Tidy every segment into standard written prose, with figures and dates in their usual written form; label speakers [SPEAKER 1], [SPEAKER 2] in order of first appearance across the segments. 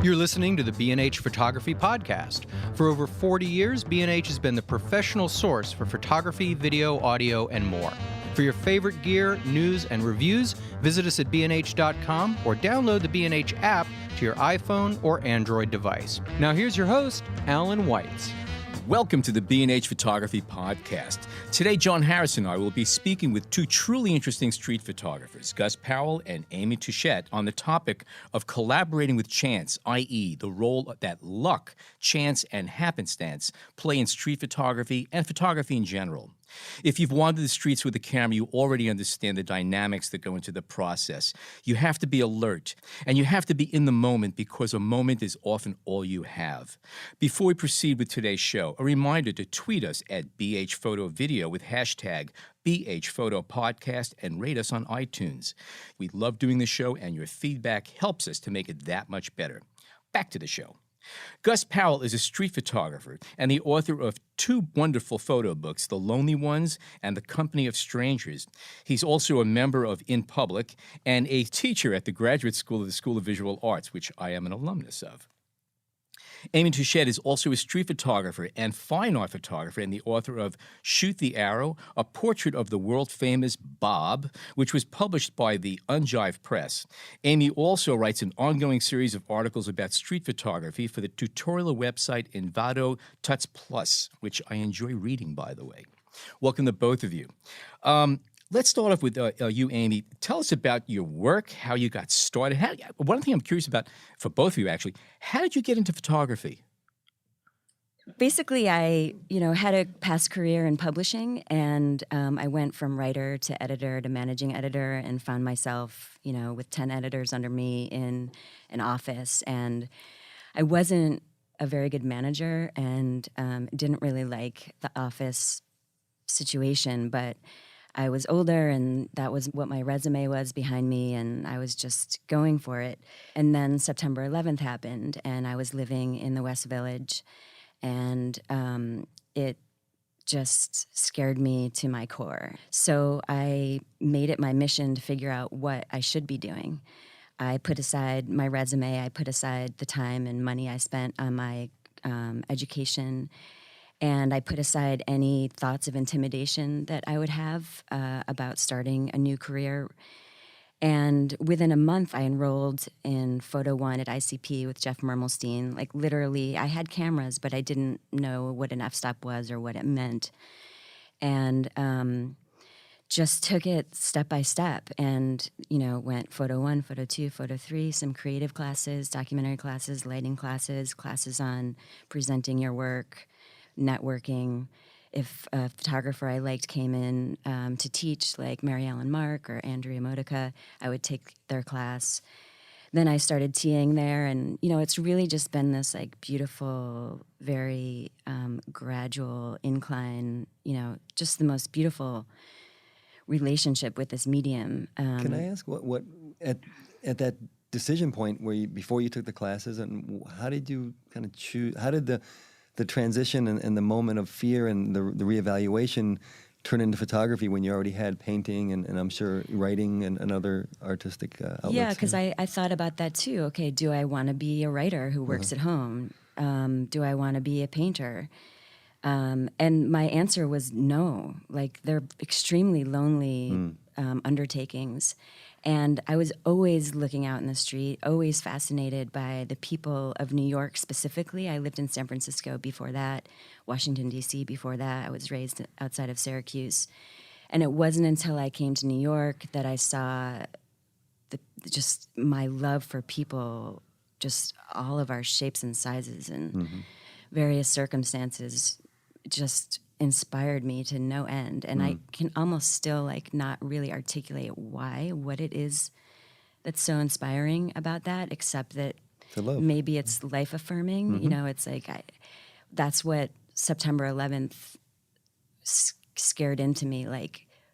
[SPEAKER 1] You're listening to the B&H Photography Podcast. For over 40 years, B&H has been the professional source for photography, video, audio, and more. For your favorite gear, news, and reviews, visit us at bnh.com or download the B&H app to your iPhone or Android device. Now here's your host, Alan Weitz.
[SPEAKER 2] Welcome to the B&H Photography Podcast. Today, John Harris and I will be speaking with two truly interesting street photographers, Gus Powell and Amy Touchette, on the topic of collaborating with chance, i.e., the role that luck, chance, and happenstance play in street photography and photography in general. If you've wandered the streets with a camera, you already understand the dynamics that go into the process. You have to be alert, and you have to be in the moment because a moment is often all you have. Before we proceed with today's show, a reminder to tweet us at BHPhotoVideo with hashtag BHPhotoPodcast and rate us on iTunes. We love doing the show, and your feedback helps us to make it that much better. Back to the show. Gus Powell is a street photographer and the author of two wonderful photo books, The Lonely Ones and The Company of Strangers. He's also a member of In Public and a teacher at the Graduate School of the School of Visual Arts, which I am an alumnus of. Amy Touchette is also a street photographer and fine art photographer and the author of Shoot the Arrow, a portrait of the world-famous Bob, which was published by the Unjive Press. Amy also writes an ongoing series of articles about street photography for the tutorial website Envato Tuts Plus, which I enjoy reading, by the way. Welcome to both of you. Let's start off with you, Amy. Tell us about your work, how you got started. One thing I'm curious about, for both of you actually, how did you get into photography?
[SPEAKER 3] Basically, I had a past career in publishing, and I went from writer to editor to managing editor and found myself, with 10 editors under me in an office. And I wasn't a very good manager and didn't really like the office situation, but I was older, and that was what my resume was behind me, and I was just going for it. And then September 11th happened, and I was living in the West Village, and it just scared me to my core. So I made it my mission to figure out what I should be doing. I put aside my resume, I put aside the time and money I spent on my education, and I put aside any thoughts of intimidation that I would have about starting a new career. And within a month, I enrolled in Photo One at ICP with Jeff Mermelstein. Like, literally, I had cameras, but I didn't know what an f-stop was or what it meant. And just took it step by step and, went Photo One, Photo Two, Photo Three, some creative classes, documentary classes, lighting classes, classes on presenting your work, networking. If a photographer I liked came in to teach, like Mary Ellen Mark or Andrea Modica, I would take their class. Then I started teeing there, and it's really just been this beautiful, very gradual incline. Just the most beautiful relationship with this medium.
[SPEAKER 4] Can I ask what at that decision point where before you took the classes, and how did you kind of choose? How did the transition and the moment of fear and the reevaluation turn into photography when you already had painting and I'm sure writing and other artistic outlets?
[SPEAKER 3] Yeah, because I thought about that too. Okay, do I want to be a writer who works at home? Do I want to be a painter? And my answer was no. They're extremely lonely undertakings. And I was always looking out in the street, always fascinated by the people of New York specifically. I lived in San Francisco before that, Washington, D.C. before that. I was raised outside of Syracuse. And it wasn't until I came to New York that I saw just my love for people, just all of our shapes and sizes and various circumstances just inspired me to no end. And I can almost still not really articulate what it is that's so inspiring about that, except that maybe it's life affirming. It's that's what September 11th scared into me.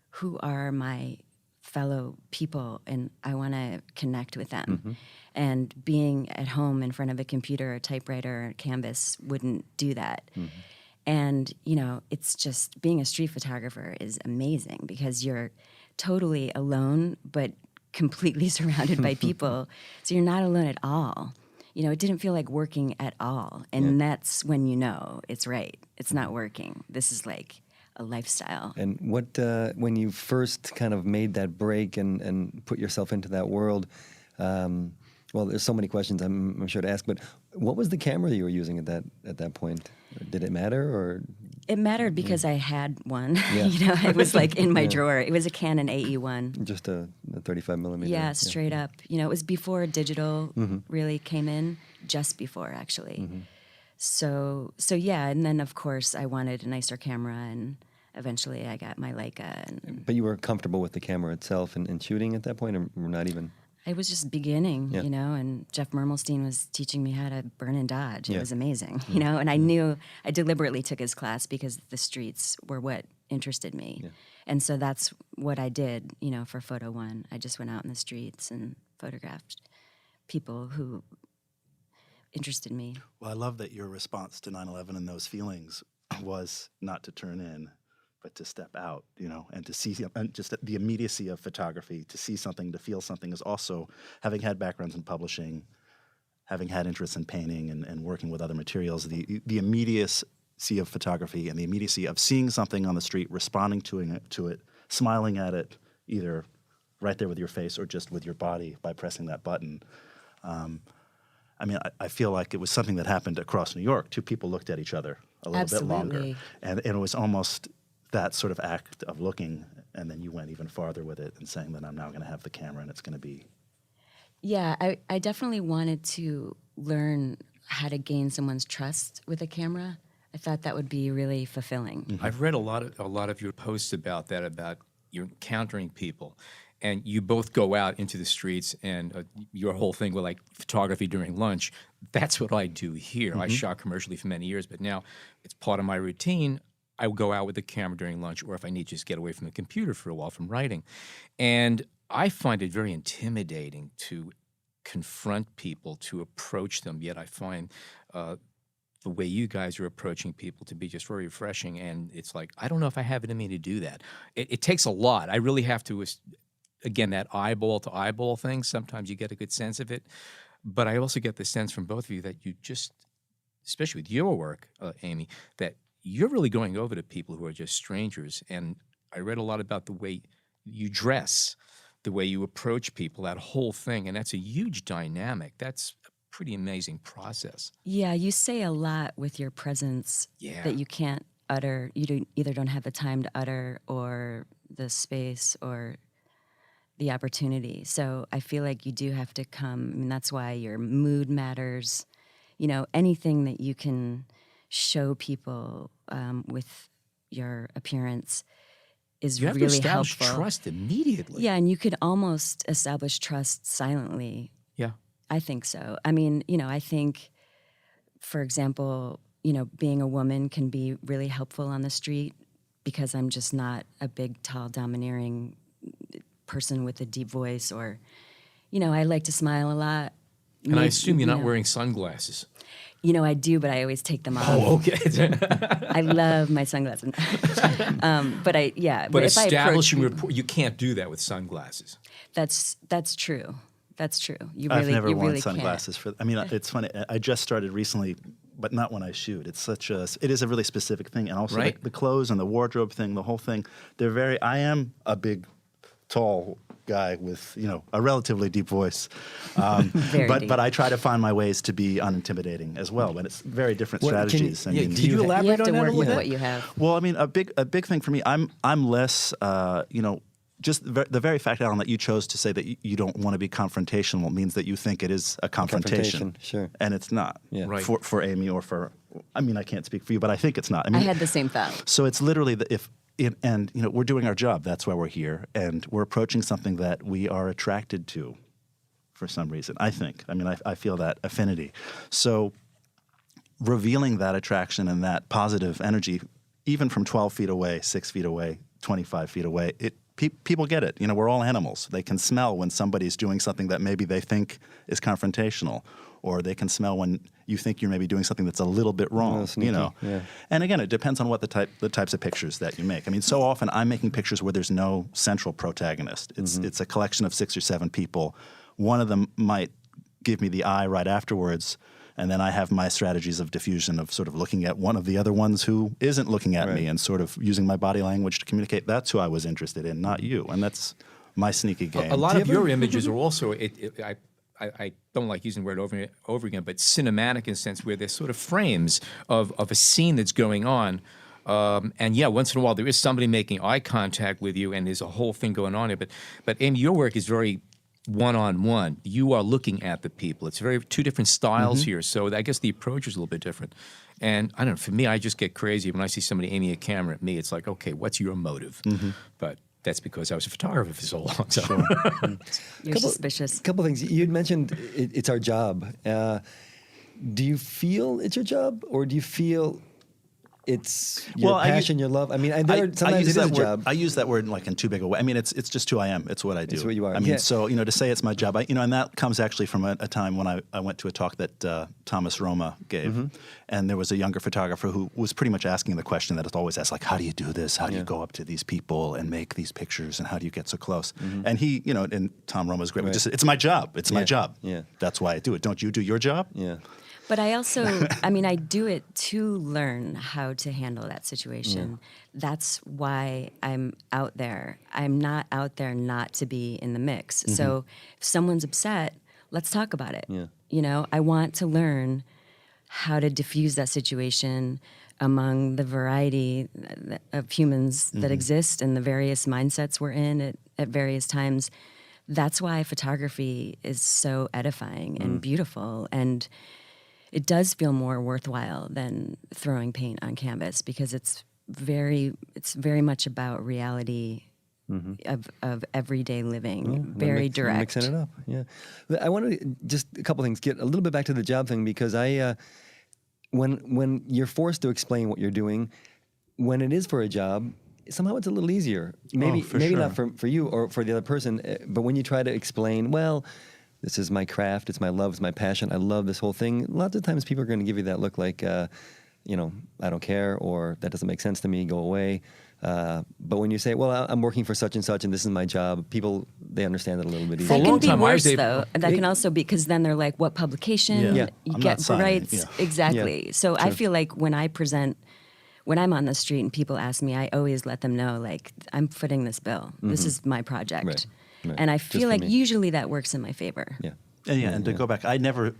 [SPEAKER 3] Who are my fellow people? And I want to connect with them. And being at home in front of a computer, a typewriter, or a canvas wouldn't do that. And, it's just being a street photographer is amazing because you're totally alone, but completely surrounded by people. So you're not alone at all. it didn't feel like working at all. And that's when you know it's right. It's not working. This is like a lifestyle.
[SPEAKER 4] And what, when you first kind of made that break and put yourself into that world, well, there's so many questions I'm sure to ask, but what was the camera you were using at that point? Did it matter, or?
[SPEAKER 3] It mattered because I had one.
[SPEAKER 4] Yeah.
[SPEAKER 3] It was like in my drawer. It was a Canon AE1.
[SPEAKER 4] Just a 35 millimeter.
[SPEAKER 3] Yeah, straight up. It was before digital really came in, just before actually. So yeah, and then of course I wanted a nicer camera, and eventually I got my Leica.
[SPEAKER 4] But you were comfortable with the camera itself and shooting at that point, or not even?
[SPEAKER 3] I was just beginning, and Jeff Mermelstein was teaching me how to burn and dodge. It was amazing, and I deliberately took his class because the streets were what interested me. Yeah. And so that's what I did, for Photo One. I just went out in the streets and photographed people who interested me.
[SPEAKER 5] Well, I love that your response to 9/11 and those feelings was not to turn in, but to step out, and to see, and just the immediacy of photography, to see something, to feel something, is also, having had backgrounds in publishing, having had interests in painting and working with other materials, the immediacy of photography and the immediacy of seeing something on the street, responding to it, smiling at it, either right there with your face or just with your body by pressing that button. I feel like it was something that happened across New York. Two people looked at each other a little bit longer. And it was almost that sort of act of looking, and then you went even farther with it and saying that I'm now going to have the camera and it's going to be.
[SPEAKER 3] Yeah, I definitely wanted to learn how to gain someone's trust with a camera. I thought that would be really fulfilling.
[SPEAKER 2] I've read a lot of your posts about that, about you're encountering people. And you both go out into the streets, and your whole thing with like photography during lunch, that's what I do here. I shot commercially for many years, but now it's part of my routine. I will go out with the camera during lunch, or if I need to just get away from the computer for a while from writing. And I find it very intimidating to confront people, to approach them, yet I find the way you guys are approaching people to be just very refreshing. And it's like, I don't know if I have it in me to do that. It takes a lot. I really have to, again, that eyeball-to-eyeball thing, sometimes you get a good sense of it. But I also get the sense from both of you that you just, especially with your work, Amy, that you're really going over to people who are just strangers. And I read a lot about the way you dress, the way you approach people, that whole thing. And that's a huge dynamic. That's a pretty amazing process.
[SPEAKER 3] Yeah, you say a lot with your presence that you can't utter. You either don't have the time to utter, or the space, or the opportunity. So I feel like you do have to come. That's why your mood matters. Anything that you can show people with your appearance is
[SPEAKER 2] you have
[SPEAKER 3] really
[SPEAKER 2] to establish
[SPEAKER 3] helpful.
[SPEAKER 2] Trust immediately.
[SPEAKER 3] Yeah, and you could almost establish trust silently.
[SPEAKER 2] Yeah.
[SPEAKER 3] I think so. I think, for example, being a woman can be really helpful on the street because I'm just not a big, tall, domineering person with a deep voice, or, I like to smile a lot.
[SPEAKER 2] And I assume you're not wearing sunglasses.
[SPEAKER 3] I do, but I always take them off.
[SPEAKER 2] Oh, okay.
[SPEAKER 3] I love my sunglasses. But if
[SPEAKER 2] establishing
[SPEAKER 3] I
[SPEAKER 2] rapport, you can't do that with sunglasses.
[SPEAKER 3] That's true. That's true.
[SPEAKER 5] I've never worn
[SPEAKER 3] really
[SPEAKER 5] sunglasses it's funny. I just started recently, but not when I shoot. It is a really specific thing, and also the clothes and the wardrobe thing, the whole thing. I am a big, tall guy with a relatively deep voice, but I try to find my ways to be unintimidating as well. But it's very different strategies.
[SPEAKER 2] Can you elaborate on that?
[SPEAKER 3] You have to work with what you have.
[SPEAKER 5] Well, a big thing for me. I'm less just the very fact, Alan, that you chose to say that you don't want to be confrontational means that you think it is a confrontation.
[SPEAKER 4] Sure.
[SPEAKER 5] And it's not.
[SPEAKER 4] Yeah.
[SPEAKER 2] Right.
[SPEAKER 5] For Amy or for, I can't speak for you, but I think it's not.
[SPEAKER 3] I had the same thought.
[SPEAKER 5] So it's literally we're doing our job. That's why we're here, and we're approaching something that we are attracted to, for some reason. I think. I feel that affinity. So revealing that attraction and that positive energy, even from 12 feet away, 6 feet away, 25 feet away, people get it. We're all animals. They can smell when somebody's doing something that maybe they think is confrontational, or they can smell when you think you're maybe doing something that's a little bit wrong.
[SPEAKER 4] Yeah.
[SPEAKER 5] And again, it depends on what the types of pictures that you make. So often I'm making pictures where there's no central protagonist. It's a collection of 6 or 7 people. One of them might give me the eye right afterwards. And then I have my strategies of diffusion of sort of looking at one of the other ones who isn't looking at me and sort of using my body language to communicate. That's who I was interested in, not you. And that's my sneaky game.
[SPEAKER 2] A lot of your images are also, I don't like using the word over again, but cinematic in a sense where they're sort of frames of a scene that's going on. And yeah, once in a while there is somebody making eye contact with you and there's a whole thing going on here. But Amy, your work is very one-on-one. You are looking at the people. It's very two different styles here. So I guess the approach is a little bit different. And I don't know, for me, I just get crazy when I see somebody aiming a camera at me. It's like, okay, what's your motive? But that's because I was a photographer for so long. So.
[SPEAKER 3] You're suspicious.
[SPEAKER 4] A couple things. You'd mentioned it's our job. Do you feel it's your job, or do you feel it's your passion, your love? I mean, sometimes it is a job.
[SPEAKER 5] I use that word like in too big a way. I mean, it's just who I am. It's what I do.
[SPEAKER 4] It's what you are.
[SPEAKER 5] I mean, so to say it's my job, and that comes actually from a time when I went to a talk that Thomas Roma gave, and there was a younger photographer who was pretty much asking the question that is always asked, like, how do you do this? How do you go up to these people and make these pictures, and how do you get so close? And he, and Tom Roma's great. Just, it's my job. It's my job.
[SPEAKER 4] Yeah.
[SPEAKER 5] That's why I do it. Don't you do your job?
[SPEAKER 4] Yeah.
[SPEAKER 3] But I also, I do it to learn how to handle that situation. That's why I'm out there. I'm not out there not to be in the mix. So if someone's upset, let's talk about it.
[SPEAKER 4] Yeah.
[SPEAKER 3] I want to learn how to diffuse that situation among the variety of humans that exist and the various mindsets we're in at various times. That's why photography is so edifying and beautiful, and it does feel more worthwhile than throwing paint on canvas, because it's very much about reality of everyday living, very direct.
[SPEAKER 4] Mixing it up, yeah. I want to just a couple things, get a little bit back to the job thing, because when you're forced to explain what you're doing, when it is for a job, somehow it's a little easier. Maybe
[SPEAKER 5] sure.
[SPEAKER 4] not for you or for the other person, but when you try to explain, well, this is my craft, it's my love, it's my passion, I love this whole thing. Lots of times people are going to give you that look like, I don't care, or that doesn't make sense to me, go away. But when you say, well, I'm working for such and such and this is my job, people, they understand it a little bit easier.
[SPEAKER 3] That can be worse, though. That can also be, because then they're like, what publication?
[SPEAKER 5] Yeah.
[SPEAKER 3] You
[SPEAKER 5] I'm
[SPEAKER 3] get
[SPEAKER 5] not signing,
[SPEAKER 3] rights. Exactly.
[SPEAKER 4] Yeah.
[SPEAKER 3] So I feel like when I present, when I'm on the street and people ask me, I always let them know, like, I'm footing this bill. This is my project.
[SPEAKER 4] Right.
[SPEAKER 3] And I
[SPEAKER 4] Just
[SPEAKER 3] feel
[SPEAKER 4] for
[SPEAKER 3] like
[SPEAKER 4] me.
[SPEAKER 3] usually that works in my favor.
[SPEAKER 4] Yeah.
[SPEAKER 5] And to go back, I never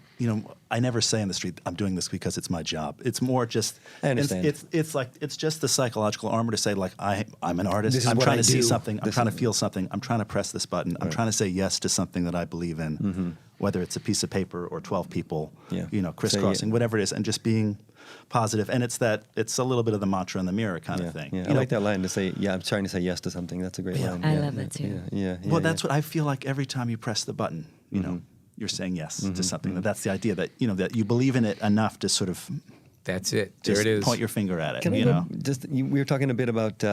[SPEAKER 5] say in the street, I'm doing this because it's my job. It's more just,
[SPEAKER 4] I understand.
[SPEAKER 5] It's just the psychological armor to say, like, I'm an artist.
[SPEAKER 4] This is
[SPEAKER 5] I'm
[SPEAKER 4] what
[SPEAKER 5] trying
[SPEAKER 4] I
[SPEAKER 5] to see
[SPEAKER 4] do.
[SPEAKER 5] something. I'm
[SPEAKER 4] This
[SPEAKER 5] trying to
[SPEAKER 4] is-
[SPEAKER 5] feel something. I'm trying to press this button. I'm trying to say yes to something that I believe in, whether it's a piece of paper or 12 people,
[SPEAKER 4] Yeah.
[SPEAKER 5] crisscrossing, whatever it is, and just being positive. And it's a little bit of the mantra in the mirror kind of thing.
[SPEAKER 4] Yeah. I like that line to say, I'm trying to say yes to something. That's a great line.
[SPEAKER 3] I love that too.
[SPEAKER 4] Yeah.
[SPEAKER 5] Well, that's what I feel like every time you press the button, you're saying yes to something. That's the idea that, that you believe in it enough to sort of
[SPEAKER 2] That's it. There
[SPEAKER 5] just
[SPEAKER 2] it is.
[SPEAKER 5] point your finger at it,
[SPEAKER 4] Can I go we were talking a bit about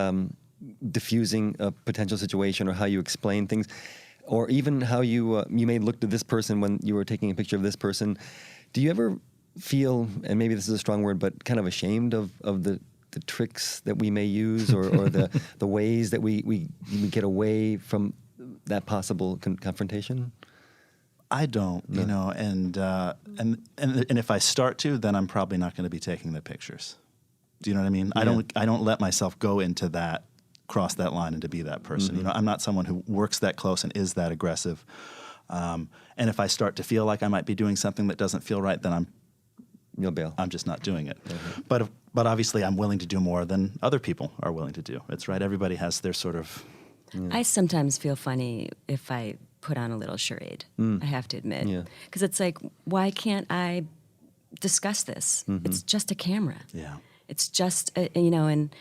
[SPEAKER 4] diffusing a potential situation, or how you explain things, or even how you may look to this person when you were taking a picture of this person. Do you ever feel, and maybe this is a strong word, but kind of ashamed of the tricks that we may use, or the ways that we get away from that possible confrontation?
[SPEAKER 5] I don't, and if I start to, then I'm probably not going to be taking the pictures. Do you know what I mean?
[SPEAKER 4] Yeah.
[SPEAKER 5] I don't let myself go into that, cross that line, and to be that person. I'm not someone who works that close and is that aggressive. And if I start to feel like I might be doing something that doesn't feel right, then
[SPEAKER 4] You'll bail.
[SPEAKER 5] I'm just not doing it. But obviously, I'm willing to do more than other people are willing to do. It's right. Everybody has their sort of.
[SPEAKER 3] I sometimes feel funny if I put on a little charade. I have to admit, because it's like, why can't I discuss this? It's just a camera.
[SPEAKER 5] Yeah.
[SPEAKER 3] It's just and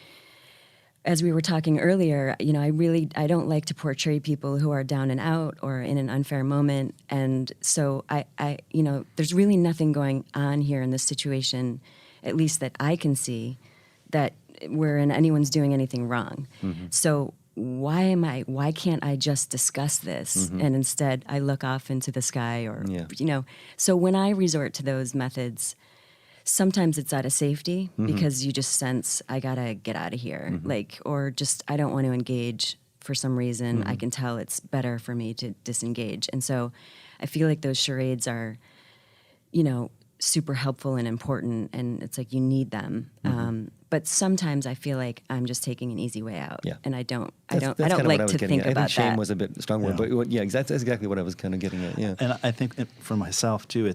[SPEAKER 3] as we were talking earlier, I don't like to portray people who are down and out or in an unfair moment, and so I there's really nothing going on here in this situation, at least that I can see, that wherein anyone's doing anything wrong. So why can't I just discuss this? And instead I look off into the sky, or so when I resort to those methods, sometimes it's out of safety because you just sense I gotta get out of here, or just I don't want to engage for some reason. I can tell it's better for me to disengage, and so I feel like those charades are, you know, super helpful and important, and it's like you need them. But sometimes I feel like I'm just taking an easy way out, and I don't like to think about that.
[SPEAKER 4] I think shame was a bit strong word, but that's exactly what I was kind of getting at. Yeah,
[SPEAKER 5] and I think for myself too,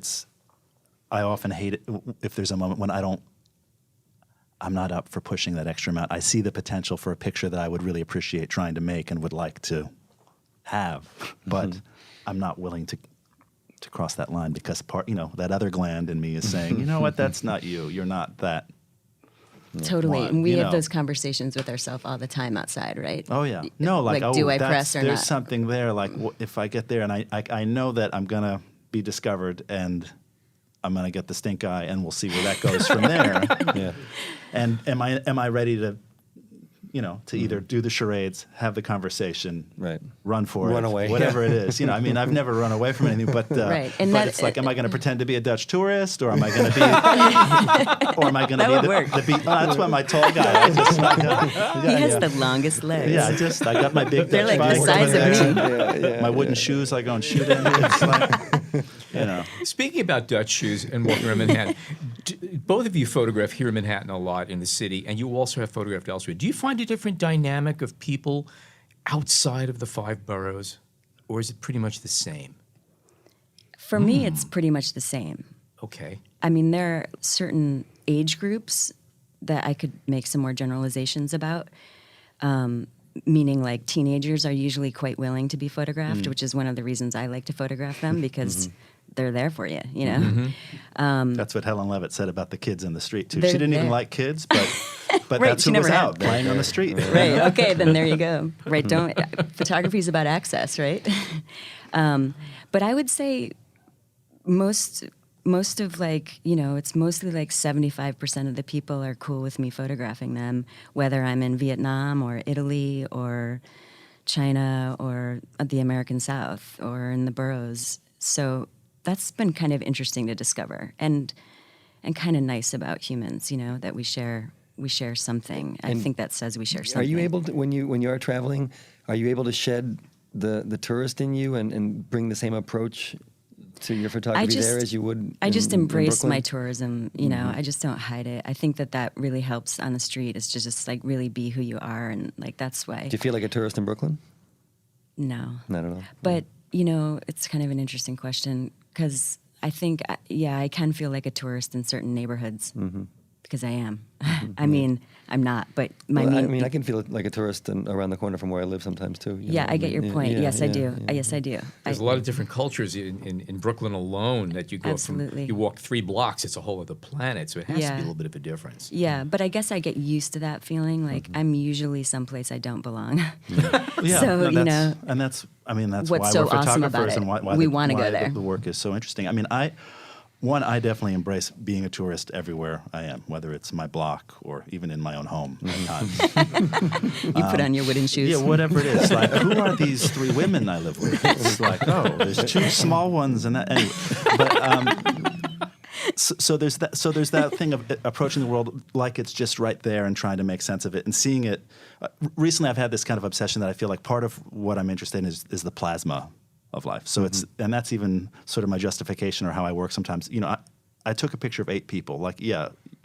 [SPEAKER 5] I often hate it if there's a moment when I'm not up for pushing that extra amount. I see the potential for a picture that I would really appreciate trying to make and would like to have, but I'm not willing to cross that line because that other gland in me is saying, you know what, that's not you. You're not that.
[SPEAKER 3] Totally.
[SPEAKER 5] One,
[SPEAKER 3] and we have those conversations with ourselves all the time outside, right?
[SPEAKER 5] Oh, yeah. No,
[SPEAKER 3] do I press or
[SPEAKER 5] there's
[SPEAKER 3] not?
[SPEAKER 5] something there. Like, if I get there and I know that I'm going to be discovered and I'm going to get the stink eye and we'll see where that goes from there.
[SPEAKER 4] Yeah.
[SPEAKER 5] And am I ready to, to either do the charades, have the conversation,
[SPEAKER 4] right,
[SPEAKER 5] run
[SPEAKER 4] away,
[SPEAKER 5] whatever it is. I've never run away from anything, but
[SPEAKER 3] right. And
[SPEAKER 5] but it's like, am I going to pretend to be a Dutch tourist, or am I going to be, or am I going to be the beat? That's why my tall guy.
[SPEAKER 3] He has the longest legs.
[SPEAKER 5] Yeah, I got my big.
[SPEAKER 3] They're
[SPEAKER 5] Dutch
[SPEAKER 3] like the size of me.
[SPEAKER 5] My wooden shoes, I go and shoot in. It's like,
[SPEAKER 2] Speaking about Dutch shoes and walking around Manhattan, both of you photograph here in Manhattan a lot in the city, and you also have photographed elsewhere. Do you find a different dynamic of people outside of the 5 boroughs, or is it pretty much the same?
[SPEAKER 3] For me, it's pretty much the same.
[SPEAKER 2] Okay.
[SPEAKER 3] I mean, there are certain age groups that I could make some more generalizations about. Meaning, like, teenagers are usually quite willing to be photographed, which is one of the reasons I like to photograph them, because they're there for you,
[SPEAKER 5] That's what Helen Levitt said about the kids in the street, too.
[SPEAKER 3] They're
[SPEAKER 5] She didn't even
[SPEAKER 3] there.
[SPEAKER 5] like kids, but
[SPEAKER 3] Right,
[SPEAKER 5] that's
[SPEAKER 3] she
[SPEAKER 5] who was
[SPEAKER 3] never had
[SPEAKER 5] out playing on the street.
[SPEAKER 3] Right. Okay. Then there you go. Right. Photography is about access, right? But I would say most of, like, it's mostly like 75% of the people are cool with me photographing them, whether I'm in Vietnam or Italy or China or the American South or in the boroughs. So that's been kind of interesting to discover, and kind of nice about humans, that we share something. I think that says we share something.
[SPEAKER 4] Are you able to, when you are traveling, are you able to shed the tourist in you and bring the same approach to your photography there as you would?
[SPEAKER 3] I just embrace
[SPEAKER 4] in
[SPEAKER 3] my tourism. I just don't hide it. I think that really helps on the street. Is to just like really be who you are, and like that's why.
[SPEAKER 4] Do you feel like a tourist in Brooklyn?
[SPEAKER 3] No,
[SPEAKER 4] not at all.
[SPEAKER 3] But it's kind of an interesting question, because I think I can feel like a tourist in certain neighborhoods. Because I am. I mean, I'm not, but
[SPEAKER 4] I can feel like a tourist around the corner from where I live sometimes too.
[SPEAKER 3] I get your point. Yes, I do. Yes, I do.
[SPEAKER 2] There's a lot of different cultures in Brooklyn alone that you go
[SPEAKER 3] Absolutely.
[SPEAKER 2] from. You walk 3 blocks, it's a whole other planet, so it has to be a little bit of a difference.
[SPEAKER 3] Yeah, but I guess I get used to that feeling. Like I'm usually someplace I don't belong.
[SPEAKER 5] So and that's
[SPEAKER 3] what's
[SPEAKER 5] why
[SPEAKER 3] so
[SPEAKER 5] we're photographers
[SPEAKER 3] awesome about it.
[SPEAKER 5] and why
[SPEAKER 3] We want to go there.
[SPEAKER 5] The work is so interesting. I mean, I definitely embrace being a tourist everywhere I am, whether it's my block or even in my own home at times.
[SPEAKER 3] You put on your wooden shoes.
[SPEAKER 5] Yeah, whatever it is. Like, who are these 3 women I live with? It's like, there's 2 small ones and that. Anyway, but so there's that thing of approaching the world like it's just right there and trying to make sense of it and seeing it. Recently, I've had this kind of obsession that I feel like part of what I'm interested in is the plasma of life. So and that's even sort of my justification or how I work sometimes. I took a picture of 8 people. Like,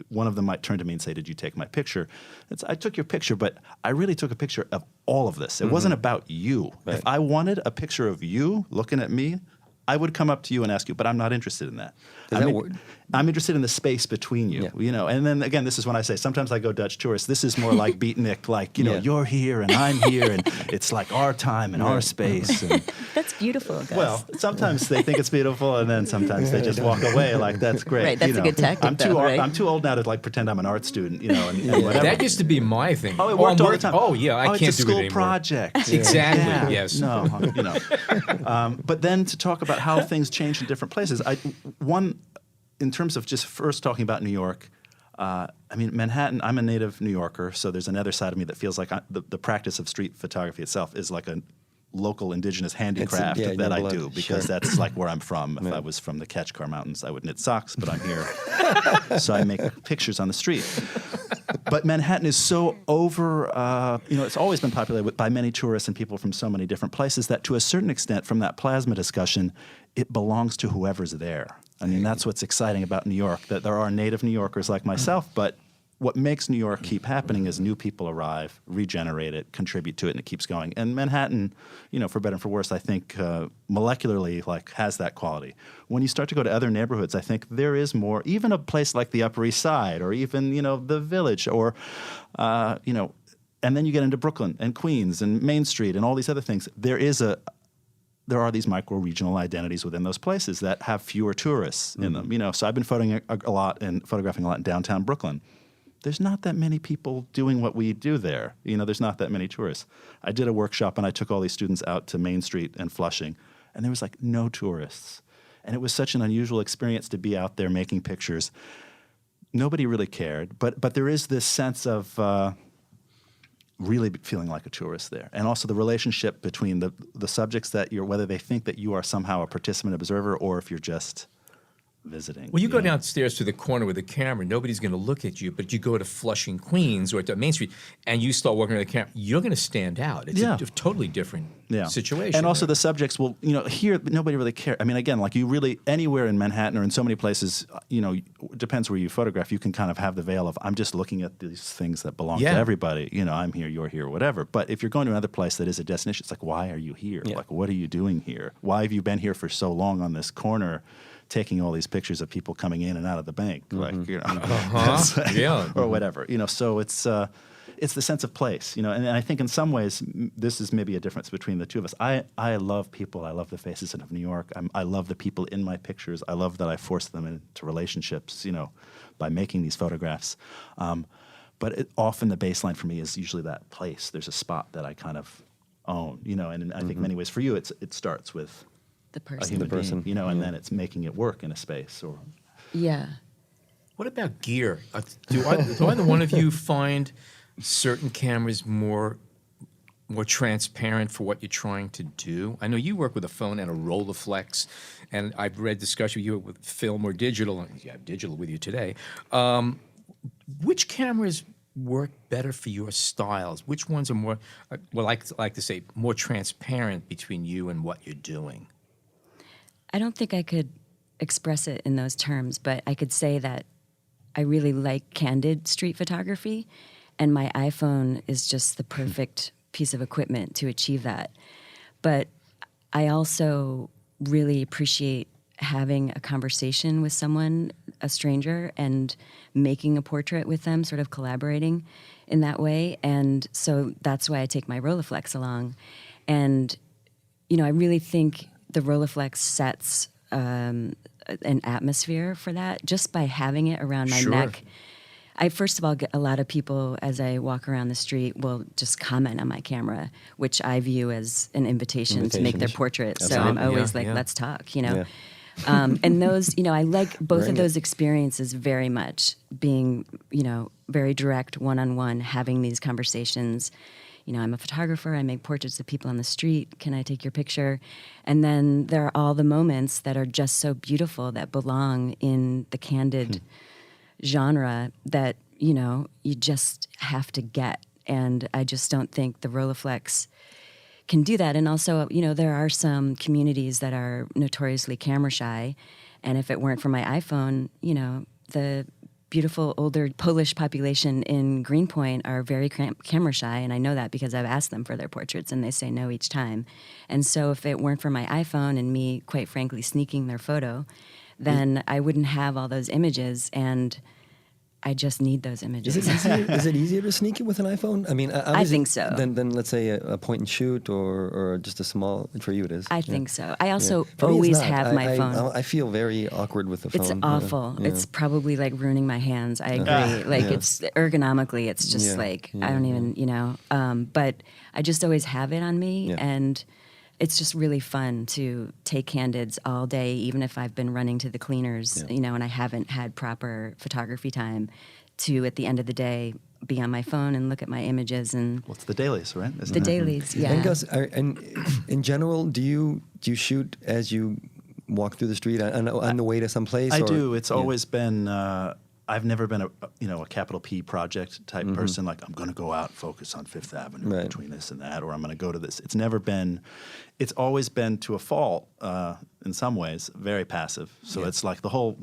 [SPEAKER 5] one of them might turn to me and say, "Did you take my picture?" I took your picture, but I really took a picture of all of this. It wasn't about you.
[SPEAKER 4] Right.
[SPEAKER 5] If I wanted a picture of you looking at me, I would come up to you and ask you, but I'm not interested in that. I'm interested in the space between you, And then again, this is when I say sometimes I go Dutch tourist. This is more like beatnik, like you're here and I'm here, and it's like our time and our space. And,
[SPEAKER 3] that's beautiful, Gus.
[SPEAKER 5] well, sometimes they think it's beautiful, and then sometimes they just walk away like that's great.
[SPEAKER 3] Right, that's a good tactic.
[SPEAKER 5] I'm too old now to like pretend I'm an art student, and whatever.
[SPEAKER 2] That used to be my thing.
[SPEAKER 5] Oh, it worked all the time.
[SPEAKER 2] Oh, yeah, I can't do it anymore.
[SPEAKER 5] It's a school project.
[SPEAKER 2] Exactly. Yes.
[SPEAKER 5] No, but then to talk about how things change in different places. In terms of just first talking about New York, Manhattan, I'm a native New Yorker, so there's another side of me that feels like the practice of street photography itself is like a local indigenous handicraft that I do, because that's like where I'm from. If I was from the Ketchkar Mountains, I would knit socks, but I'm here. So I make pictures on the street. But Manhattan is so it's always been populated by many tourists and people from so many different places that to a certain extent, from that plasma discussion, it belongs to whoever's there. I mean, that's what's exciting about New York, that there are native New Yorkers like myself, but what makes New York keep happening is new people arrive, regenerate it, contribute to it, and it keeps going. And Manhattan, for better and for worse, I think molecularly has that quality. When you start to go to other neighborhoods, I think there is more, even a place like the Upper East Side or even, the Village or, and then you get into Brooklyn and Queens and Main Street and all these other things. There are these micro-regional identities within those places that have fewer tourists in them. So I've been photographing a lot in downtown Brooklyn. There's not that many people doing what we do there. There's not that many tourists. I did a workshop and I took all these students out to Main Street and Flushing, and there was no tourists. And it was such an unusual experience to be out there making pictures. Nobody really cared, but there is this sense of really feeling like a tourist there. And also the relationship between the subjects that whether they think that you are somehow a participant observer or if you're just visiting.
[SPEAKER 2] Well, you go downstairs to the corner with a camera, nobody's going to look at you, but you go to Flushing, Queens, or to Main Street, and you start walking around the camera, you're going to stand out. It's a totally different situation.
[SPEAKER 5] And also the subjects will, here, nobody really cares. I mean, again, you really, anywhere in Manhattan or in so many places, it depends where you photograph, you can kind of have the veil of, I'm just looking at these things that belong to everybody. I'm here, you're here, whatever. But if you're going to another place that is a destination, it's why are you here? Yeah. What are you doing here? Why have you been here for so long on this corner? Taking all these pictures of people coming in and out of the bank, or whatever, So it's the sense of place, and I think in some ways this is maybe a difference between the two of us. I love people. I love the faces of New York. I love the people in my pictures. I love that I force them into relationships, by making these photographs. But often the baseline for me is usually that place. There's a spot that I kind of own, and I think in many ways for you it starts with
[SPEAKER 3] the person.
[SPEAKER 5] A human being, and then it's making it work in a space.
[SPEAKER 2] What about gear? Do either one of you find certain cameras more transparent for what you're trying to do? I know you work with a phone and a Rolleiflex, and I've read discussion with you with film or digital, and you have digital with you today. Which cameras work better for your styles? Which ones are more, I like to say, more transparent between you and what you're doing?
[SPEAKER 3] I don't think I could express it in those terms, but I could say that I really like candid street photography, and my iPhone is just the perfect piece of equipment to achieve that. But I also really appreciate having a conversation with someone, a stranger, and making a portrait with them, sort of collaborating in that way. And so that's why I take my Rolleiflex along. And, I really think the Rolleiflex sets an atmosphere for that just by having it around my neck. I first of all get a lot of people as I walk around the street will just comment on my camera, which I view as an invitation to make their portrait.
[SPEAKER 4] Absolutely.
[SPEAKER 3] So I'm always let's talk, and those, I like both of those experiences very much, being, very direct, one-on-one, having these conversations. I'm a photographer, I make portraits of people on the street, can I take your picture? And then there are all the moments that are just so beautiful that belong in the candid genre that, you just have to get. And I just don't think the Rolleiflex can do that. And also, there are some communities that are notoriously camera shy. And if it weren't for my iPhone, the beautiful older Polish population in Greenpoint are very camera shy, and I know that because I've asked them for their portraits, and they say no each time. And so if it weren't for my iPhone and me, quite frankly, sneaking their photo, then I wouldn't have all those images, and I just need those images.
[SPEAKER 4] Is it easier to sneak it with an iPhone? I mean,
[SPEAKER 3] I think so.
[SPEAKER 4] Than let's say a point and shoot or just a small. For you, it is.
[SPEAKER 3] I think so. I also always have my phone.
[SPEAKER 4] I feel very awkward with the phone.
[SPEAKER 3] It's awful. Yeah. It's probably like ruining my hands. I agree. It's ergonomically, it's just I don't even, but I just always have it on me, and it's just really fun to take candids all day, even if I've been running to the cleaners, and I haven't had proper photography time, to at the end of the day be on my phone and look at my images. And
[SPEAKER 5] it's the dailies, right?
[SPEAKER 3] The dailies, yeah.
[SPEAKER 4] And Gus, in general, do you shoot as you walk through the street on the way to some place?
[SPEAKER 5] I do. It's always been. I've never been a capital P project type person. Like I'm going to go out and focus on Fifth Avenue between this and that, or I'm going to go to this. It's always been to a fault in some ways, very passive. So it's like the whole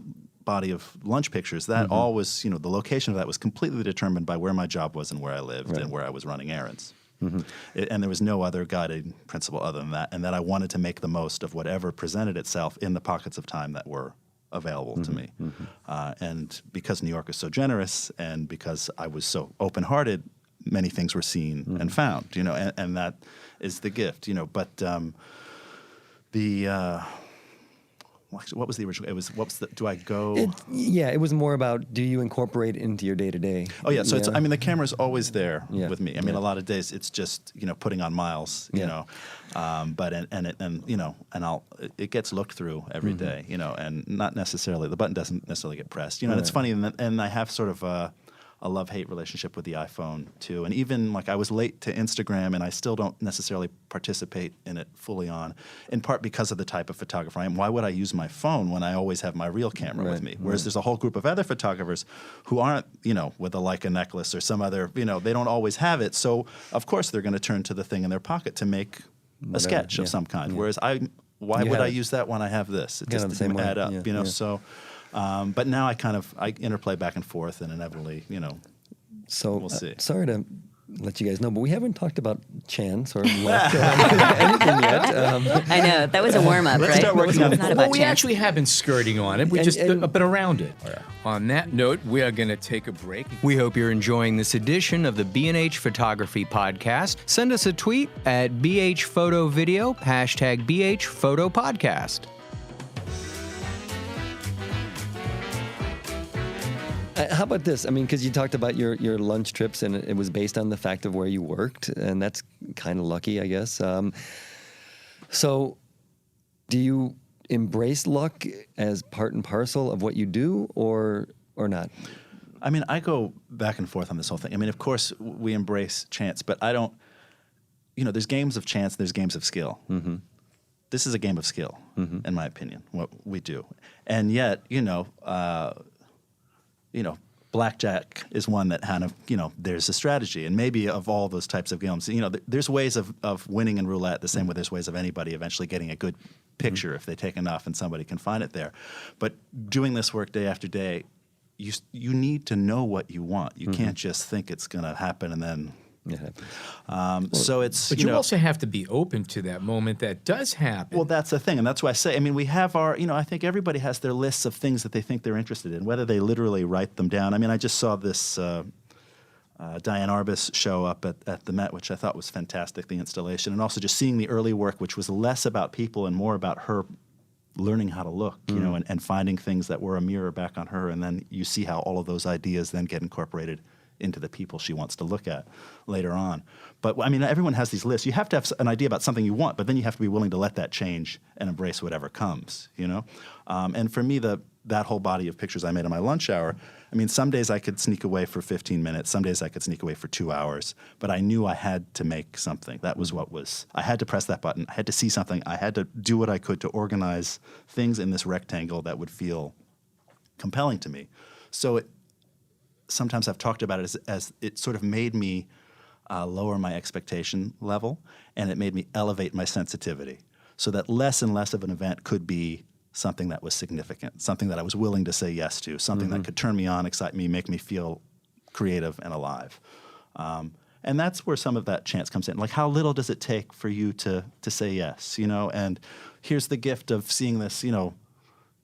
[SPEAKER 5] body of lunch pictures, that all was, the location of that was completely determined by where my job was and where I lived and where I was running errands. And there was no other guiding principle other than that, and that I wanted to make the most of whatever presented itself in the pockets of time that were available to me. And because New York is so generous and because I was so open-hearted, many things were seen and found, and that is the gift, But what was the original? It was, do I go?
[SPEAKER 4] It was more about, do you incorporate it into your day-to-day?
[SPEAKER 5] Oh, yeah. So it's, the camera's always there with me. A lot of days it's just, putting on miles, but, it gets looked through every day, and not necessarily, the button doesn't necessarily get pressed, and it's funny, and I have sort of a love-hate relationship with the iPhone too. And even I was late to Instagram and I still don't necessarily participate in it fully on, in part because of the type of photographer I am. Why would I use my phone when I always have my real camera with me? Whereas there's a whole group of other photographers who aren't, with a Leica necklace or some other, they don't always have it. So of course they're going to turn to the thing in their pocket to make a sketch of some kind. Whereas why would I use that when I have this? It just doesn't add up, so... but now I interplay back and forth, and inevitably,
[SPEAKER 4] So
[SPEAKER 5] we'll see.
[SPEAKER 4] Sorry to let you guys know, but we haven't talked about chance or luck or anything yet.
[SPEAKER 3] I know, that was a warm-up, right?
[SPEAKER 5] start working on it.
[SPEAKER 3] It's not about
[SPEAKER 2] Well, we
[SPEAKER 3] chance.
[SPEAKER 2] actually have been skirting on it. We just been around it. On that note, we are going to take a break.
[SPEAKER 1] We hope you're enjoying this edition of the B&H Photography Podcast. Send us a tweet at BHPhotoVideo, #BHPhotoPodcast.
[SPEAKER 4] How about this? Because you talked about your lunch trips, and it was based on the fact of where you worked, and that's kind of lucky, I guess. So do you embrace luck as part and parcel of what you do, or not?
[SPEAKER 5] I go back and forth on this whole thing. Of course, we embrace chance, but I don't, there's games of chance, there's games of skill. This is a game of skill, in my opinion, what we do. And yet, blackjack is one that kind of, there's a strategy. And maybe of all those types of games, there's ways of winning in roulette the same way there's ways of anybody eventually getting a good picture if they take enough and somebody can find it there. But doing this work day after day, you need to know what you want. You can't just think it's going to happen and then...
[SPEAKER 4] It happens.
[SPEAKER 5] So it's,
[SPEAKER 2] But you also have to be open to that moment that does happen.
[SPEAKER 5] Well, that's the thing, and that's why I say, we have our, I think everybody has their lists of things that they think they're interested in, whether they literally write them down. I just saw this Diane Arbus show up at the Met, which I thought was fantastic, the installation, and also just seeing the early work, which was less about people and more about her learning how to look, and finding things that were a mirror back on her, and then you see how all of those ideas then get incorporated into the people she wants to look at later on. But everyone has these lists. You have to have an idea about something you want, but then you have to be willing to let that change and embrace whatever comes, And for me, that whole body of pictures I made on my lunch hour, some days I could sneak away for 15 minutes, some days I could sneak away for 2 hours, but I knew I had to make something. That was I had to press that button. I had to see something. I had to do what I could to organize things in this rectangle that would feel compelling to me. So sometimes I've talked about it as it sort of made me lower my expectation level, and it made me elevate my sensitivity so that less and less of an event could be something that was significant, something that I was willing to say yes to, something that could turn me on, excite me, make me feel creative and alive. And that's where some of that chance comes in. Like, how little does it take for you to say yes, And here's the gift of seeing this,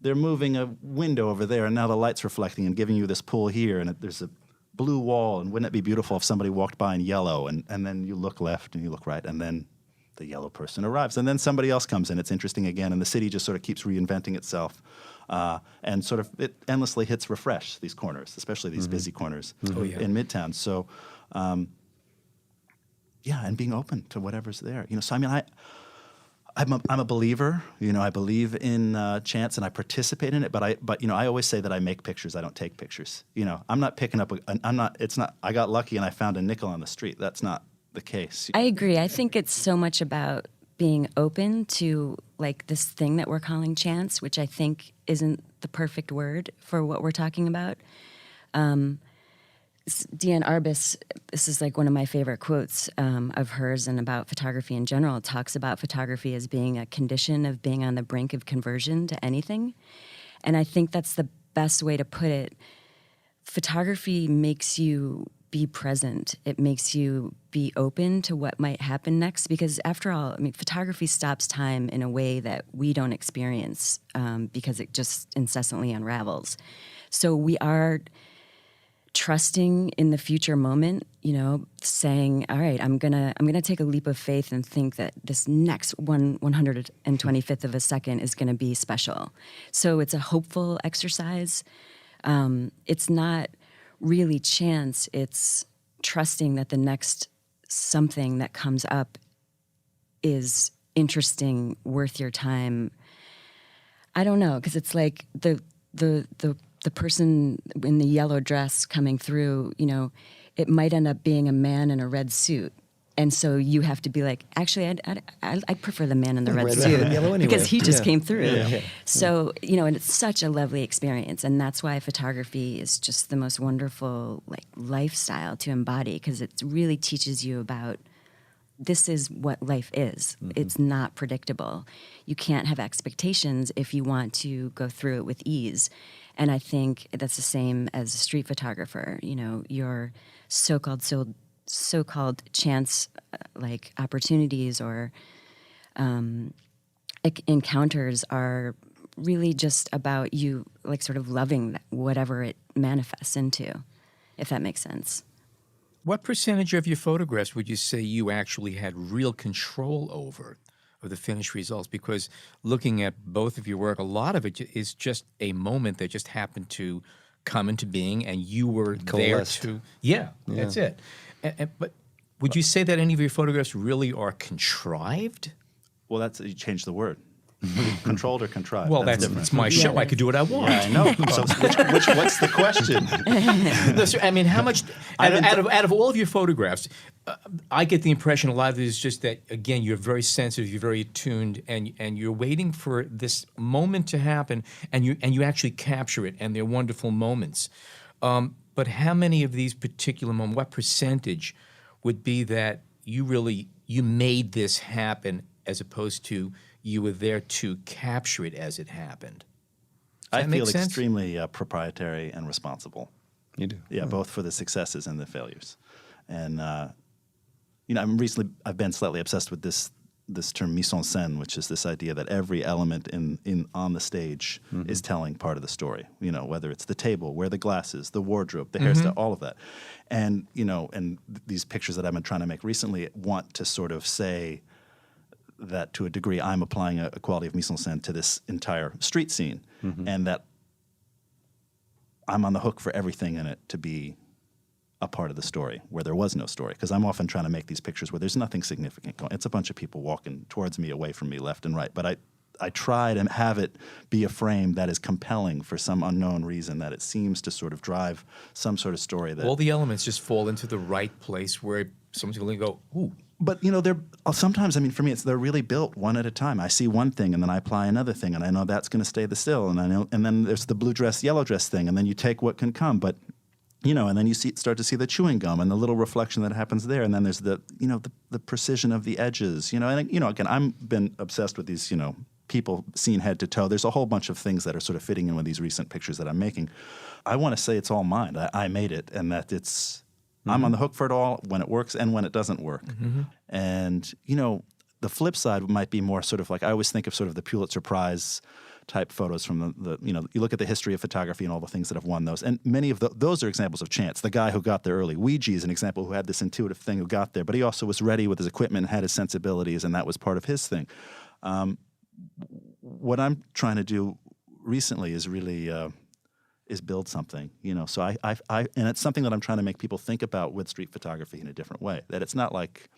[SPEAKER 5] they're moving a window over there, and now the light's reflecting and giving you this pull here, and there's a blue wall, and wouldn't it be beautiful if somebody walked by in yellow, and then you look left and you look right, and then the yellow person arrives, and then somebody else comes in. It's interesting again, and the city just sort of keeps reinventing itself, and sort of it endlessly hits refresh, these corners, especially these busy corners in Midtown. So, and being open to whatever's there. So I'm a believer, I believe in chance and I participate in it, but I always say that I make pictures, I don't take pictures. I'm not picking up, I got lucky and I found a nickel on the street. That's not the case.
[SPEAKER 3] I agree. I think it's so much about being open to this thing that we're calling chance, which I think isn't the perfect word for what we're talking about. Deanne Arbus, this is like one of my favorite quotes of hers and about photography in general, talks about photography as being a condition of being on the brink of conversion to anything. And I think that's the best way to put it. Photography makes you be present. It makes you be open to what might happen next, because after all, I mean, photography stops time in a way that we don't experience because it just incessantly unravels. So we are trusting in the future moment, saying, all right, I'm gonna take a leap of faith and think that this next 125th of a second is gonna be special. So it's a hopeful exercise. It's not really chance, it's trusting that the next something that comes up is interesting, worth your time. I don't know, because it's like the person in the yellow dress coming through, it might end up being a man in a red suit. And so you have to be like, actually, I'd prefer the man in the red suit
[SPEAKER 4] and yellow anyway.
[SPEAKER 3] because he just came through.
[SPEAKER 4] Yeah.
[SPEAKER 3] So, and it's such a lovely experience. And that's why photography is just the most wonderful lifestyle to embody, because it really teaches you about this is what life is. Mm-hmm. It's not predictable. You can't have expectations if you want to go through it with ease. And I think that's the same as a street photographer. Your so-called chance opportunities or encounters are really just about you sort of loving whatever it manifests into, if that makes sense.
[SPEAKER 2] What percentage of your photographs would you say you actually had real control over of the finished results? Because looking at both of your work, a lot of it is just a moment that just happened to come into being, and you were
[SPEAKER 4] Coalesced.
[SPEAKER 2] there to... Yeah, that's it. But would you say that any of your photographs really are contrived?
[SPEAKER 5] Well, you changed the word. Controlled or contrived?
[SPEAKER 2] Well, that's my show.
[SPEAKER 3] Yeah.
[SPEAKER 2] I could do what I want.
[SPEAKER 5] Yeah, I know. So what's the question?
[SPEAKER 2] No, sir, I mean, how much out of all of your photographs, I get the impression a lot of it is just that, again, you're very sensitive, you're very attuned, and you're waiting for this moment to happen, and you actually capture it, and they're wonderful moments. But how many of these particular moments, what percentage would be that you made this happen as opposed to you were there to capture it as it happened?
[SPEAKER 5] I
[SPEAKER 2] Does that make
[SPEAKER 5] feel
[SPEAKER 2] sense?
[SPEAKER 5] extremely proprietary and responsible.
[SPEAKER 4] You do?
[SPEAKER 5] Yeah, both for the successes and the failures. And I've been slightly obsessed with this term mise en scène, which is this idea that every element on the stage is telling part of the story. Whether it's the table, where the glass is, the wardrobe, the hairstyle, all of that. And and these pictures that I've been trying to make recently want to sort of say that to a degree I'm applying a quality of mise en scène to this entire street scene, and that I'm on the hook for everything in it to be a part of the story where there was no story. Because I'm often trying to make these pictures where there's nothing significant going. It's a bunch of people walking towards me, away from me, left and right. But I try to have it be a frame that is compelling for some unknown reason, that it seems to sort of drive some sort of story. That
[SPEAKER 2] All the elements just fall into the right place where someone's going to go, ooh.
[SPEAKER 5] But they're sometimes. I mean, for me, they're really built one at a time. I see one thing, and then I apply another thing, and I know that's going to stay the still, and then there's the blue dress, yellow dress thing, and then you take what can come. But and then you start to see the chewing gum and the little reflection that happens there, and then there's the precision of the edges. And again, I've been obsessed with these people seen head to toe. There's a whole bunch of things that are sort of fitting in with these recent pictures that I'm making. I want to say it's all mine. I made it, and that it's. I'm on the hook for it all when it works and when it doesn't work. And, the flip side might be more sort of I always think of sort of the Pulitzer Prize type photos from you look at the history of photography and all the things that have won those. And many of those are examples of chance. The guy who got there early, Ouija, is an example who had this intuitive thing who got there, but he also was ready with his equipment and had his sensibilities, and that was part of his thing. What I'm trying to do recently is really... is build something, So I and it's something that I'm trying to make people think about with street photography in a different way. That it's not like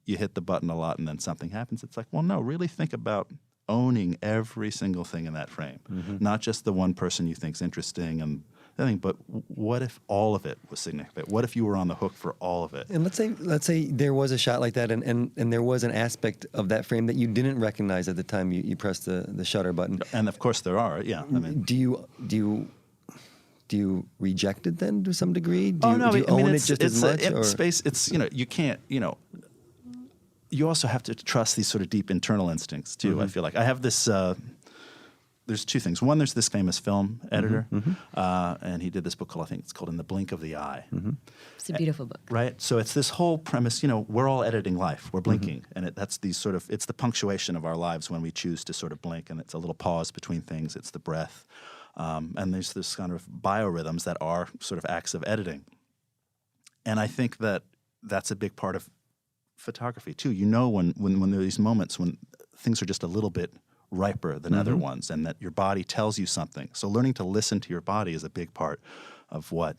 [SPEAKER 5] you hit the button a lot and then something happens. It's like, well, no, really think about owning every single thing in that frame, not just the one person you think's interesting and everything. But what if all of it was significant? What if you were on the hook for all of it?
[SPEAKER 4] And let's say there was a shot like that, and there was an aspect of that frame that you didn't recognize at the time you pressed the shutter button.
[SPEAKER 5] And of course there are. Yeah, I mean,
[SPEAKER 4] do you do you reject it then to some degree? Do you,
[SPEAKER 5] no,
[SPEAKER 4] do you
[SPEAKER 5] I mean,
[SPEAKER 4] own it
[SPEAKER 5] it's,
[SPEAKER 4] just
[SPEAKER 5] it's
[SPEAKER 4] as much?
[SPEAKER 5] a,
[SPEAKER 4] or?
[SPEAKER 5] space. It's, you can't, you also have to trust these sort of deep internal instincts too. I feel like I have this. There's two things. One, there's this famous film editor, and he did this book called, I think it's called In the Blink of the Eye.
[SPEAKER 3] It's a beautiful book.
[SPEAKER 5] Right? So it's this whole premise, we're all editing life. We're blinking. And that's these sort of, it's the punctuation of our lives when we choose to sort of blink, and it's a little pause between things. It's the breath. And there's this kind of biorhythms that are sort of acts of editing. And I think that that's a big part of photography too. When there are these moments when things are just a little bit riper than other ones, and that your body tells you something. So learning to listen to your body is a big part of what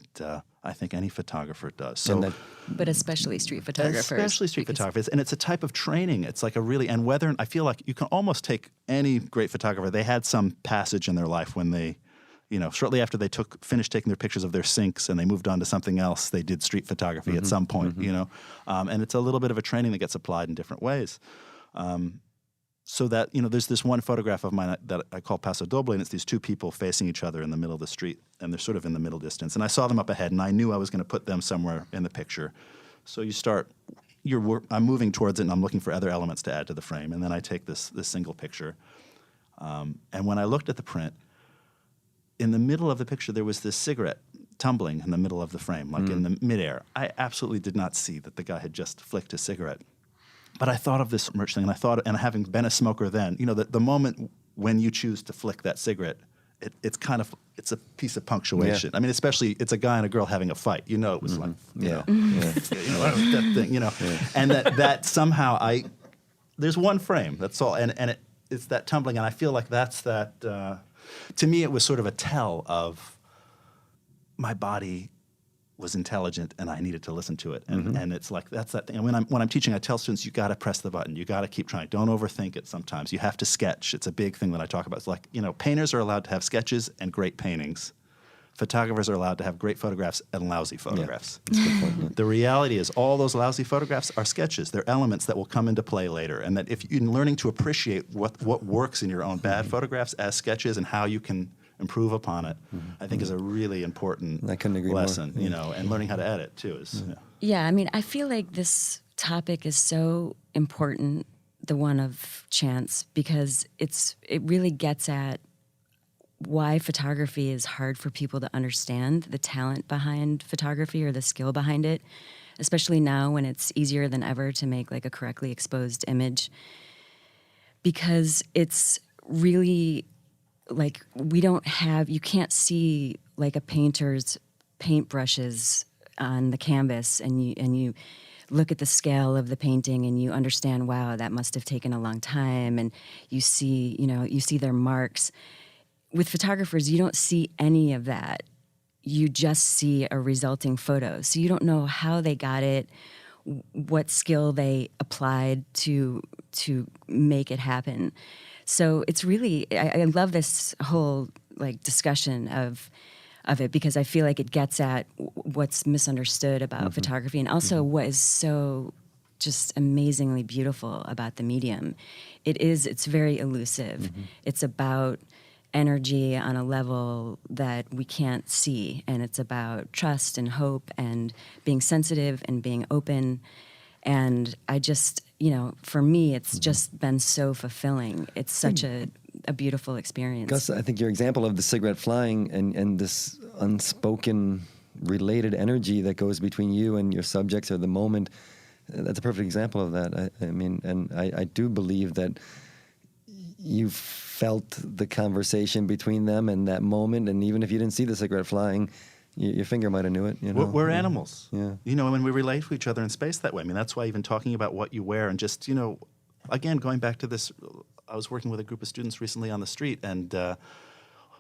[SPEAKER 5] I think any photographer does. So,
[SPEAKER 3] but especially street photographers.
[SPEAKER 5] Especially street photographers. And it's a type of training. It's like I feel like you can almost take any great photographer. They had some passage in their life when they, shortly after they finished taking their pictures of their sinks and they moved on to something else, they did street photography at some point, and it's a little bit of a training that gets applied in different ways. So that, there's this one photograph of mine that I call Paso Doble, and it's these two people facing each other in the middle of the street, and they're sort of in the middle distance. And I saw them up ahead, and I knew I was going to put them somewhere in the picture. So I'm moving towards it, and I'm looking for other elements to add to the frame. And then I take this single picture. And when I looked at the print, in the middle of the picture, there was this cigarette tumbling in the middle of the frame, like in the midair. I absolutely did not see that the guy had just flicked a cigarette. But I thought of this merch thing, and having been a smoker then, the moment when you choose to flick that cigarette, it's a piece of punctuation.
[SPEAKER 4] Yeah.
[SPEAKER 5] I mean, especially it's a guy and a girl having a fight. It was like, that thing, and that somehow there's one frame. That's all, and it's that tumbling, and I feel like that's that. To me, it was sort of a tell of my body was intelligent, and I needed to listen to it. And it's like, that's that thing. And when I'm teaching, I tell students, you got to press the button. You got to keep trying. Don't overthink it sometimes. You have to sketch. It's a big thing that I talk about. It's like, painters are allowed to have sketches and great paintings. Photographers are allowed to have great photographs and lousy photographs.
[SPEAKER 4] Yeah, that's a good point, yeah.
[SPEAKER 5] The reality is all those lousy photographs are sketches. They're elements that will come into play later. And that if you're learning to appreciate what works in your own bad photographs as sketches and how you can improve upon it, I think is a really important
[SPEAKER 4] I couldn't agree
[SPEAKER 5] lesson,
[SPEAKER 4] more.
[SPEAKER 5] and learning how to edit too is.
[SPEAKER 3] Yeah, I mean, I feel like this topic is so important, the one of chance, because it really gets at why photography is hard for people to understand, the talent behind photography or the skill behind it, especially now when it's easier than ever to make like a correctly exposed image, because it's really like you can't see like a painter's paintbrushes on the canvas, and you look at the scale of the painting and you understand, wow, that must have taken a long time, and you see their marks. With photographers, you don't see any of that. You just see a resulting photo. So you don't know how they got it, what skill they applied to make it happen. So it's really, I love this whole like discussion of it, because I feel like it gets at what's misunderstood about photography, and also what is so just amazingly beautiful about the medium. It's very elusive. It's about energy on a level that we can't see, and it's about trust and hope and being sensitive and being open. And I just, for me, it's just been so fulfilling. It's such a beautiful experience.
[SPEAKER 4] Gus, I think your example of the cigarette flying and this unspoken related energy that goes between you and your subjects or the moment, that's a perfect example of that. I mean, and I do believe that you felt the conversation between them in that moment, and even if you didn't see the cigarette flying, your finger might have knew it.
[SPEAKER 5] We're animals.
[SPEAKER 4] Yeah.
[SPEAKER 5] And we relate to each other in space that way. I mean, that's why even talking about what you wear and just, again, going back to this, I was working with a group of students recently on the street, and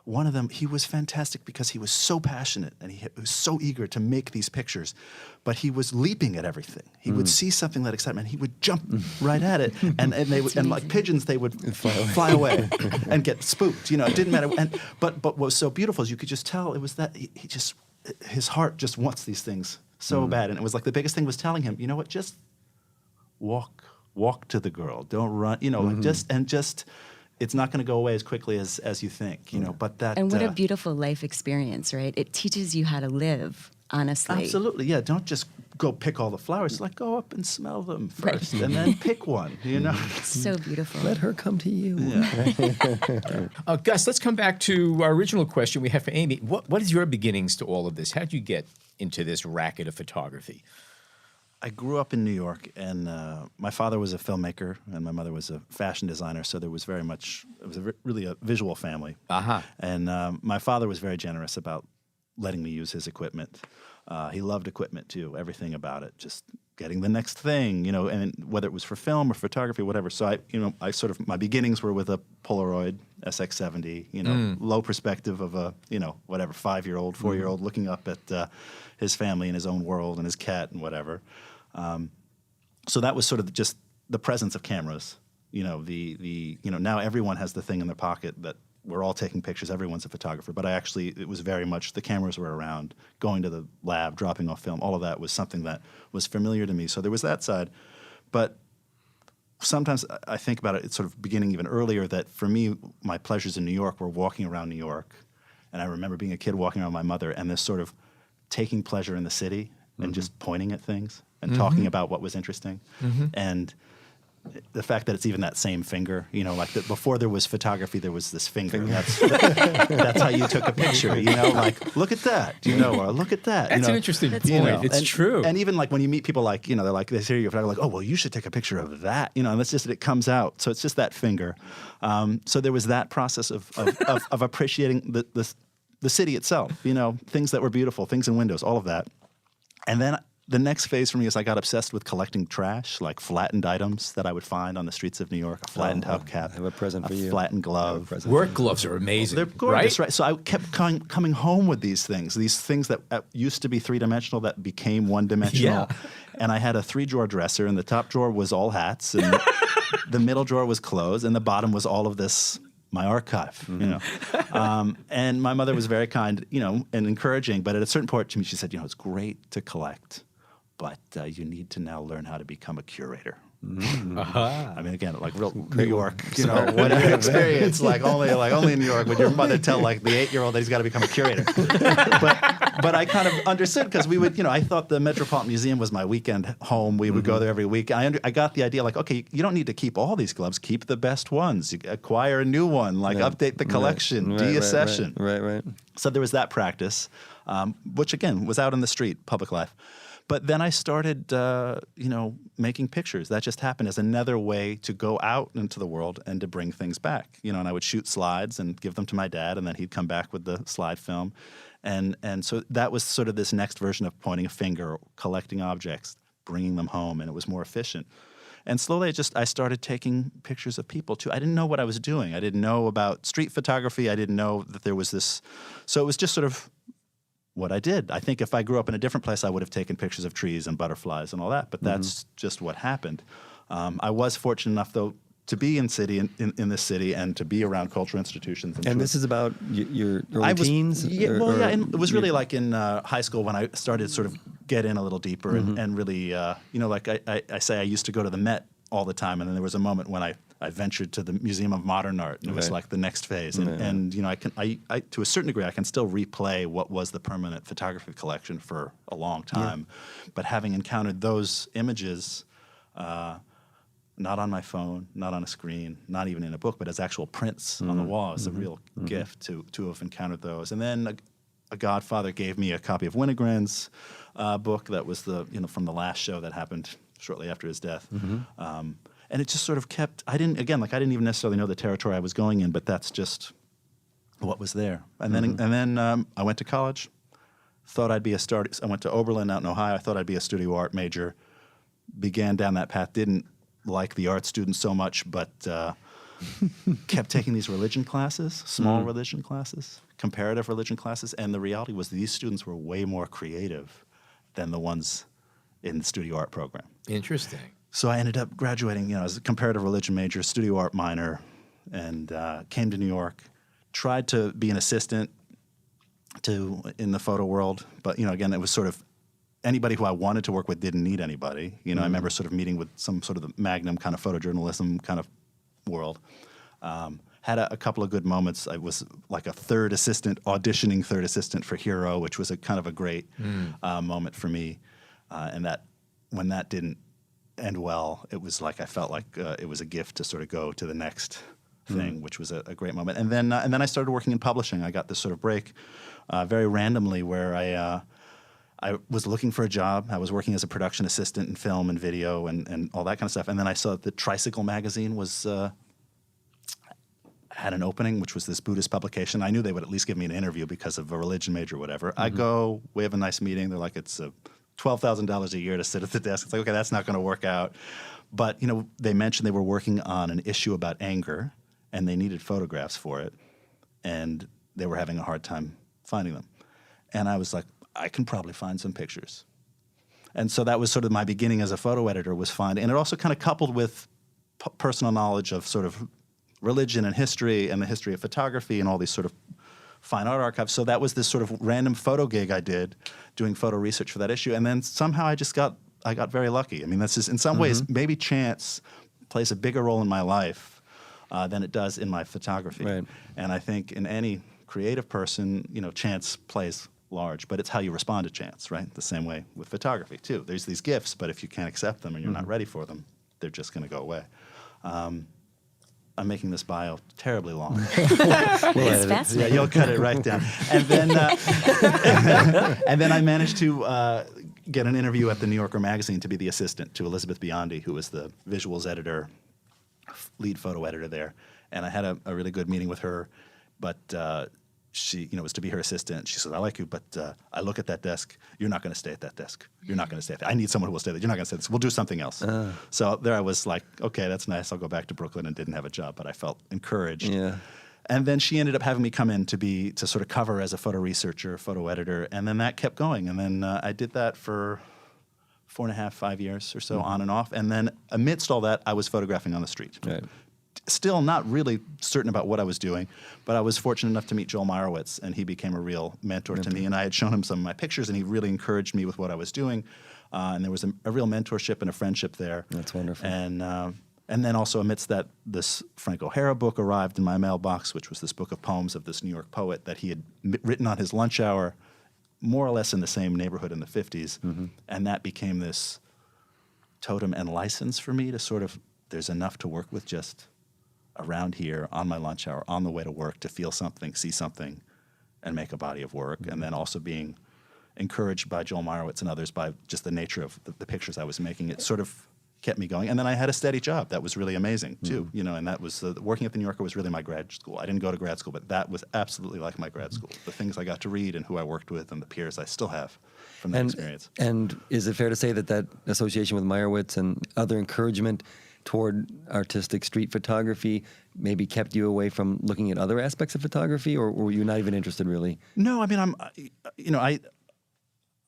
[SPEAKER 5] one of them, he was fantastic because he was so passionate and he was so eager to make these pictures, but he was leaping at everything. He would see something that excited him, and he would jump right at it, and they would, and like pigeons, they would fly away and get spooked. It didn't matter. But what was so beautiful is you could just tell it was that he just, his heart just wants these things so bad, and it was like the biggest thing was telling him, just walk to the girl, don't run, like just it's not going to go away as quickly as you think, you know. But that
[SPEAKER 3] And what a beautiful life experience, right? It teaches you how to live, honestly.
[SPEAKER 5] absolutely, yeah. Don't just go pick all the flowers. Like, go up and smell them first, and then pick one. You know,
[SPEAKER 3] It's so beautiful.
[SPEAKER 4] Let her come to you.
[SPEAKER 2] Gus, let's come back to our original question we had for Amy. What is your beginnings to all of this? How did you get into this racket of photography?
[SPEAKER 5] I grew up in New York, and my father was a filmmaker, and my mother was a fashion designer. So there was very much, it was really a visual family.
[SPEAKER 2] Uh-huh.
[SPEAKER 5] And my father was very generous about letting me use his equipment. He loved equipment too, everything about it, just getting the next thing, you know, and whether it was for film or photography, whatever. So I sort of, my beginnings were with a Polaroid SX70, you know, low perspective of a, you know, whatever, 5-year-old, 4-year-old looking up at his family and his own world and his cat and whatever. So that was sort of just the presence of cameras, you know, you know, now everyone has the thing in their pocket that we're all taking pictures, everyone's a photographer, but it was very much, the cameras were around, going to the lab, dropping off film, all of that was something that was familiar to me. So there was that side. But sometimes I think about it, it's sort of beginning even earlier, that for me, my pleasures in New York were walking around New York. And I remember being a kid walking around with my mother and this sort of taking pleasure in the city and just pointing at things and talking about what was interesting. And the fact that it's even that same finger, you know, like before there was photography, there was this finger. That's how you took a picture, you know, like, look at that, you know, or look at that.
[SPEAKER 2] That's
[SPEAKER 5] you know,
[SPEAKER 2] an interesting point.
[SPEAKER 5] you know,
[SPEAKER 2] It's true.
[SPEAKER 5] And even like when you meet people like, you know, they hear you like, oh, well, you should take a picture of that, you know, and that's just, it comes out. So it's just that finger. So there was that process of appreciating the city itself, you know, things that were beautiful, things in windows, all of that. And then the next phase for me is I got obsessed with collecting trash, like flattened items that I would find on the streets of New York, a flattened hubcap,
[SPEAKER 4] I have a present for you.
[SPEAKER 5] flattened glove.
[SPEAKER 2] Work gloves are amazing.
[SPEAKER 5] They're gorgeous,
[SPEAKER 2] right?
[SPEAKER 5] right? So I kept coming home with these things that used to be three-dimensional that became one-dimensional.
[SPEAKER 2] Yeah.
[SPEAKER 5] And I had a 3-drawer dresser, and the top drawer was all hats, and the middle drawer was clothes, and the bottom was all of this, my archive, you know. And my mother was very kind, you know, and encouraging, but at a certain point to me, she said, you know, it's great to collect, but you need to now learn how to become a curator. I mean, again, like real New York, you know, what an experience. Like only in New York would your mother tell like the 8-year-old that he's got to become a curator. but I kind of understood because we would, you know, I thought the Metropolitan Museum was my weekend home. We would go there every week. I got the idea like, okay, you don't need to keep all these gloves. Keep the best ones. You acquire a new one. Like update the collection. Deaccession.
[SPEAKER 4] Right.
[SPEAKER 5] So there was that practice, which again was out in the street, public life. But then I started, you know, making pictures. That just happened as another way to go out into the world and to bring things back. You know, and I would shoot slides and give them to my dad, and then he'd come back with the slide film. And so that was sort of this next version of pointing a finger, collecting objects, bringing them home, and it was more efficient. And slowly I started taking pictures of people too. I didn't know what I was doing. I didn't know about street photography. I didn't know that there was this. So it was just sort of what I did. I think if I grew up in a different place, I would have taken pictures of trees and butterflies and all that, but that's just what happened. I was fortunate enough, though, to be in this city and to be around cultural institutions.
[SPEAKER 4] And this is about your early teens?
[SPEAKER 5] And it was really like in high school when I started to sort of get in a little deeper and really, you know, like I say I used to go to the Met all the time, and then there was a moment when I ventured to the Museum of Modern Art, and it was like the next phase. And you know, I to a certain degree, I can still replay what was the permanent photography collection for a long time. But having encountered those images, not on my phone, not on a screen, not even in a book, but as actual prints on the wall, is a real gift to have encountered those. And then a godfather gave me a copy of Winnegren's book that was from the last show that happened shortly after his death. And it just sort of kept, I didn't even necessarily know the territory I was going in, but that's just what was there. And then I went to college, thought I'd be I went to Oberlin out in Ohio, I thought I'd be a studio art major, began down that path, didn't like the art students so much, but kept taking these religion classes, small religion classes, comparative religion classes, and the reality was these students were way more creative than the ones in the studio art program.
[SPEAKER 2] Interesting.
[SPEAKER 5] So I ended up graduating, you know, as a comparative religion major, studio art minor, and came to New York, tried to be an assistant in the photo world, but, you know, again, it was sort of anybody who I wanted to work with didn't need anybody. You know, I remember sort of meeting with some sort of the Magnum kind of photojournalism kind of world. Had a couple of good moments. I was like a third assistant, auditioning third assistant for Hero, which was a kind of a great moment for me. And that when that didn't end well, it was like I felt like it was a gift to sort of go to the next thing, which was a great moment. And then I started working in publishing. I got this sort of break very randomly where I was looking for a job. I was working as a production assistant in film and video and all that kind of stuff. And then I saw that Tricycle magazine was had an opening, which was this Buddhist publication. I knew they would at least give me an interview because of a religion major or whatever. I go, we have a nice meeting. They're like, it's $12,000 a year to sit at the desk. It's like, okay, that's not going to work out. But, they mentioned they were working on an issue about anger, and they needed photographs for it, and they were having a hard time finding them. And I was like, I can probably find some pictures. And so that was sort of my beginning as a photo editor, was finding, and it also kind of coupled with personal knowledge of sort of religion and history and the history of photography and all these sort of fine art archives. So that was this sort of random photo gig I did, doing photo research for that issue. And then somehow I got very lucky. I mean, that's just, in some ways, maybe chance plays a bigger role in my life than it does in my photography.
[SPEAKER 4] Right.
[SPEAKER 5] And I think in any creative person, chance plays large, but it's how you respond to chance, right? The same way with photography too. There's these gifts, but if you can't accept them and you're not ready for them, they're just going to go away. I'm making this bio terribly long.
[SPEAKER 3] It's fascinating.
[SPEAKER 5] Yeah, you'll cut it right down. And then, and then I managed to get an interview at the New Yorker magazine to be the assistant to Elizabeth Biondi, who was the visuals editor, lead photo editor there. And I had a really good meeting with her, but she, was to be her assistant. She said, I like you, but I look at that desk. You're not going to stay at that desk. You're not going to stay at that. I need someone who will stay there. You're not going to stay there. We'll do something else. So there I was like, okay, that's nice. I'll go back to Brooklyn, and didn't have a job, but I felt encouraged.
[SPEAKER 4] Yeah.
[SPEAKER 5] And then she ended up having me come in to sort of cover as a photo researcher, photo editor, and then that kept going. And then I did that for 4.5, 5 years or so, on and off. And then amidst all that, I was photographing on the street.
[SPEAKER 4] Right.
[SPEAKER 5] Still not really certain about what I was doing, but I was fortunate enough to meet Joel Meyerowitz, and he became a real mentor to me. And I had shown him some of my pictures, and he really encouraged me with what I was doing. And there was a real mentorship and a friendship there.
[SPEAKER 4] That's wonderful.
[SPEAKER 5] And then also amidst that, this Frank O'Hara book arrived in my mailbox, which was this book of poems of this New York poet that he had written on his lunch hour, more or less in the same neighborhood in the 50s. And that became this totem and license for me to sort of, there's enough to work with just around here on my lunch hour, on the way to work, to feel something, see something, and make a body of work. And then also being encouraged by Joel Meyerowitz and others by just the nature of the pictures I was making. It sort of kept me going. And then I had a steady job. That was really amazing, too. And that was, working at the New Yorker was really my grad school. I didn't go to grad school, but that was absolutely like my grad school. The things I got to read and who I worked with and the peers I still have from that experience.
[SPEAKER 4] And is it fair to say that association with Meyerowitz and other encouragement toward artistic street photography maybe kept you away from looking at other aspects of photography, or were you not even interested really?
[SPEAKER 5] No, I mean,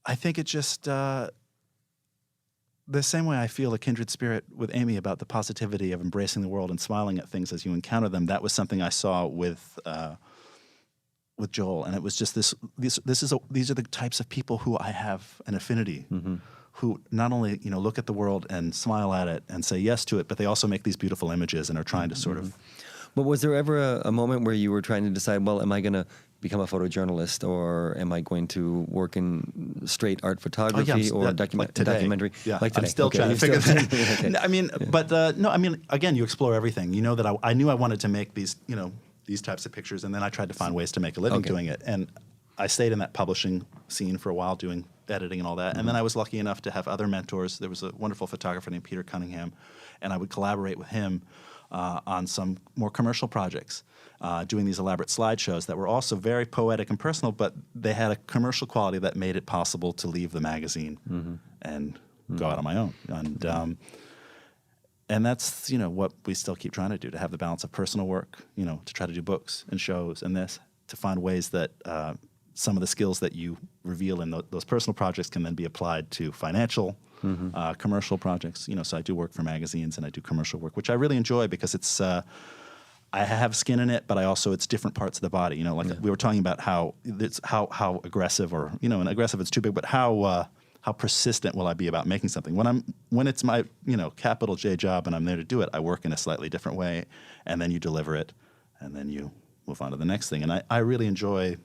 [SPEAKER 5] I think it just, the same way I feel a kindred spirit with Amy about the positivity of embracing the world and smiling at things as you encounter them, that was something I saw with Joel. And it was just these are the types of people who I have an affinity who not only look at the world and smile at it and say yes to it, but they also make these beautiful images and are trying to sort of.
[SPEAKER 4] But was there ever a moment where you were trying to decide, well, am I going to become a photojournalist, or am I going to work in straight art photography or documentary?
[SPEAKER 5] Yeah,
[SPEAKER 4] like today.
[SPEAKER 5] I'm still trying to figure that out.
[SPEAKER 4] Okay.
[SPEAKER 5] I mean, but no, I mean, again, you explore everything. You know that I knew I wanted to make these types of pictures, and then I tried to find ways to make a living doing it. And I stayed in that publishing scene for a while doing editing and all that. And then I was lucky enough to have other mentors. There was a wonderful photographer named Peter Cunningham, and I would collaborate with him on some more commercial projects, doing these elaborate slideshows that were also very poetic and personal, but they had a commercial quality that made it possible to leave the magazine and go out on my own. And that's, what we still keep trying to do, to have the balance of personal work, to try to do books and shows and this, to find ways that some of the skills that you reveal in those personal projects can then be applied to financial, commercial projects. So I do work for magazines and I do commercial work, which I really enjoy because it's, I have skin in it, but it's different parts of the body. We were talking about how aggressive, or and aggressive it's too big, but how how persistent will I be about making something? When it's my, capital J job and I'm there to do it, I work in a slightly different way, and then you deliver it, and then you move on to the next thing. And I really enjoy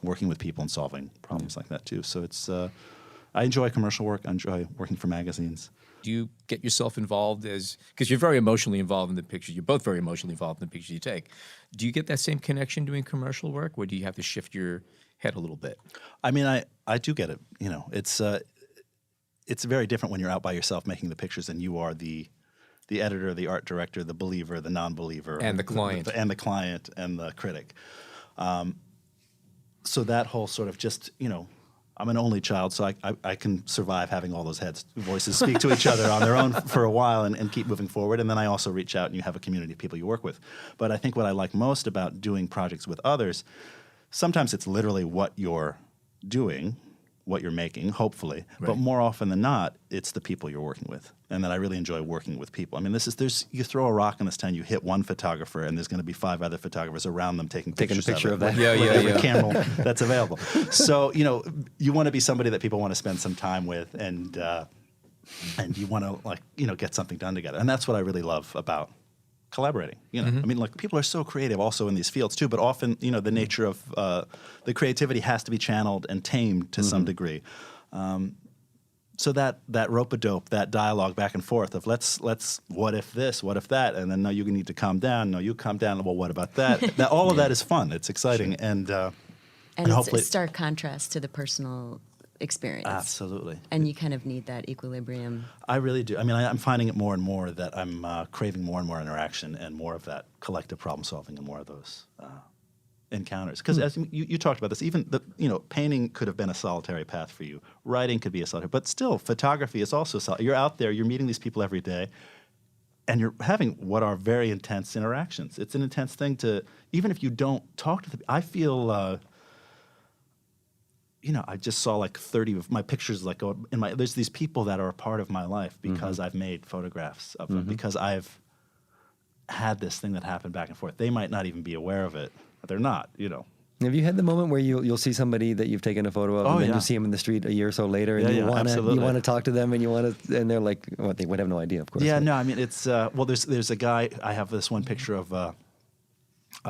[SPEAKER 5] working with people and solving problems like that too. So it's I enjoy commercial work. I enjoy working for magazines.
[SPEAKER 2] Do you get yourself involved because you're very emotionally involved in the pictures. You're both very emotionally involved in the pictures you take. Do you get that same connection doing commercial work, or do you have to shift your head a little bit?
[SPEAKER 5] I mean, I do get it. It's very different when you're out by yourself making the pictures and you are the editor, the art director, the believer, the non-believer.
[SPEAKER 2] And the client.
[SPEAKER 5] And the client and the critic. So that whole sort of just, I'm an only child, so I can survive having all those voices speak to each other on their own for a while and keep moving forward. And then I also reach out and you have a community of people you work with. But I think what I like most about doing projects with others, sometimes it's literally what you're doing, what you're making, hopefully.
[SPEAKER 2] Right.
[SPEAKER 5] But more often than not, it's the people you're working with. And that I really enjoy working with people. I mean, you throw a rock in this town, you hit one photographer, and there's going to be 5 other photographers around them taking
[SPEAKER 4] a picture of that.
[SPEAKER 5] with every camera that's available. So, you want to be somebody that people want to spend some time with, and you want to get something done together. And that's what I really love about collaborating. I mean, people are so creative also in these fields too, but often, the nature of the creativity has to be channeled and tamed to some degree. So that rope-a-dope, that dialogue back and forth of let's what if this, what if that, and then no, you need to calm down. No, you calm down. Well, what about that? All of that is fun. It's exciting, and
[SPEAKER 3] it's
[SPEAKER 5] hopefully
[SPEAKER 3] a stark contrast to the personal experience.
[SPEAKER 5] Absolutely.
[SPEAKER 3] And you kind of need that equilibrium.
[SPEAKER 5] I really do. I mean, I'm finding it more and more that I'm craving more and more interaction and more of that collective problem solving and more of those encounters. Because as you talked about this, even painting could have been a solitary path for you. Writing could be a solitary, but still, photography is also you're out there, you're meeting these people every day, and you're having what are very intense interactions. It's an intense thing to, even if you don't talk to them. I feel. I just saw 30 of my pictures there's these people that are a part of my life because I've made photographs of them, because I've had this thing that happened back and forth. They might not even be aware of it, but they're not,
[SPEAKER 4] Have you had the moment where you'll see somebody that you've taken a photo of, and then you see them in the street a year or so later, and you want to talk to them, and and they're like, well, they would have no idea, of course.
[SPEAKER 5] Yeah, no, I mean, it's there's a guy. I have this one picture of a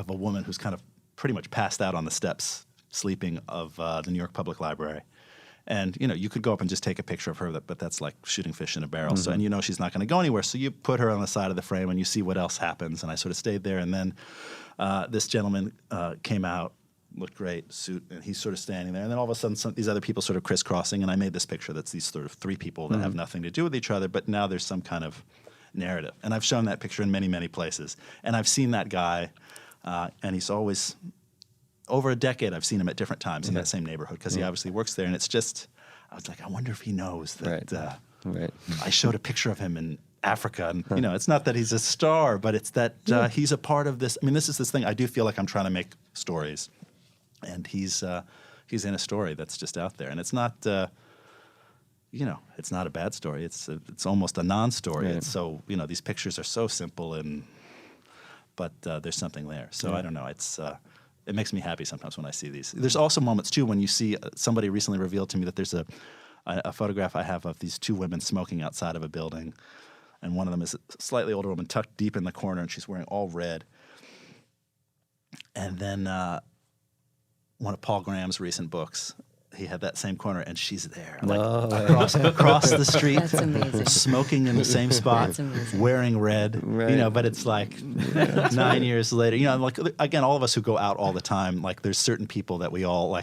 [SPEAKER 5] woman who's kind of pretty much passed out on the steps, sleeping, of the New York Public Library. And, you could go up and just take a picture of her, but that's like shooting fish in a barrel. So, and she's not going to go anywhere. So you put her on the side of the frame and you see what else happens. And I sort of stayed there. And then this gentleman came out, looked great, suit, and he's sort of standing there. And then all of a sudden, these other people sort of crisscrossing. And I made this picture that's these sort of 3 people that have nothing to do with each other, but now there's some kind of narrative. And I've shown that picture in many, many places. And I've seen that guy, and he's always... Over a decade, I've seen him at different times in that same neighborhood because he obviously works there. And it's just, I was like, I wonder if he knows that I showed a picture of him in Africa. And, it's not that he's a star, but it's that he's a part of this. I mean, this is this thing. I do feel like I'm trying to make stories. And he's in a story that's just out there. And it's not, it's not a bad story. It's almost a non-story. Right. It's so, these pictures are so simple, but there's something there. So I don't know. It makes me happy sometimes when I see these. There's also moments, too, when you see somebody recently revealed to me that there's a photograph I have of these 2 women smoking outside of a building. And one of them is a slightly older woman tucked deep in the corner, and she's wearing all red. And then one of Paul Graham's recent books, he had that same corner, and she's there, across the street,
[SPEAKER 3] That's amazing.
[SPEAKER 5] smoking in the same spot,
[SPEAKER 3] That's amazing.
[SPEAKER 5] wearing red.
[SPEAKER 4] Right.
[SPEAKER 5] But it's 9 years later. Again, all of us who go out all the time, there's certain people that we all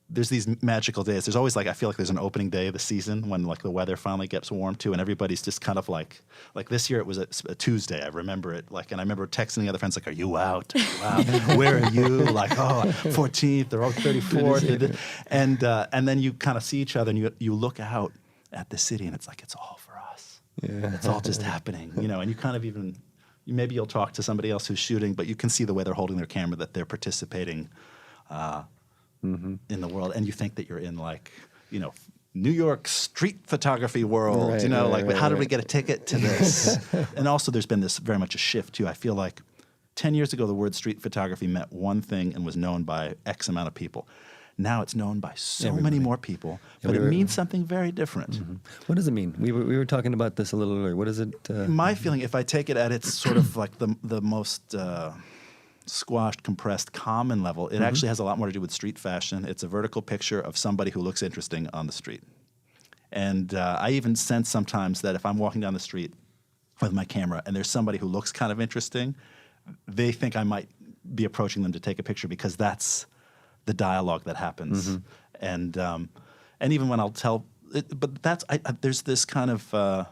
[SPEAKER 5] there's these magical days. There's always I feel like there's an opening day of the season when the weather finally gets warm too, and everybody's just kind of like this year it was a Tuesday. I remember it and I remember texting the other friends are you out? Wow. Where are you? 14th or 34th, and then you kind of see each other and you look out at the city and it's it's all for us. Yeah. It's all just happening, and you kind of even maybe you'll talk to somebody else who's shooting, but you can see the way they're holding their camera that they're participating. In the world, and you think that you're in New York street photography world, how did we get a ticket to this? And also there's been this very much a shift too. I feel like 10 years ago the word street photography meant one thing and was known by X amount of people. Now it's known by so many
[SPEAKER 4] Everybody.
[SPEAKER 5] more people, but it means something very different.
[SPEAKER 4] What does it mean? We were talking about this a little earlier. What is it?
[SPEAKER 5] My feeling, if I take it at its sort of like the most squashed, compressed, common level, it actually has a lot more to do with street fashion. It's a vertical picture of somebody who looks interesting on the street. And I even sense sometimes that if I'm walking down the street with my camera and there's somebody who looks kind of interesting, they think I might be approaching them to take a picture because that's the dialogue that happens. And even when I'll tell, but that's there's this kind of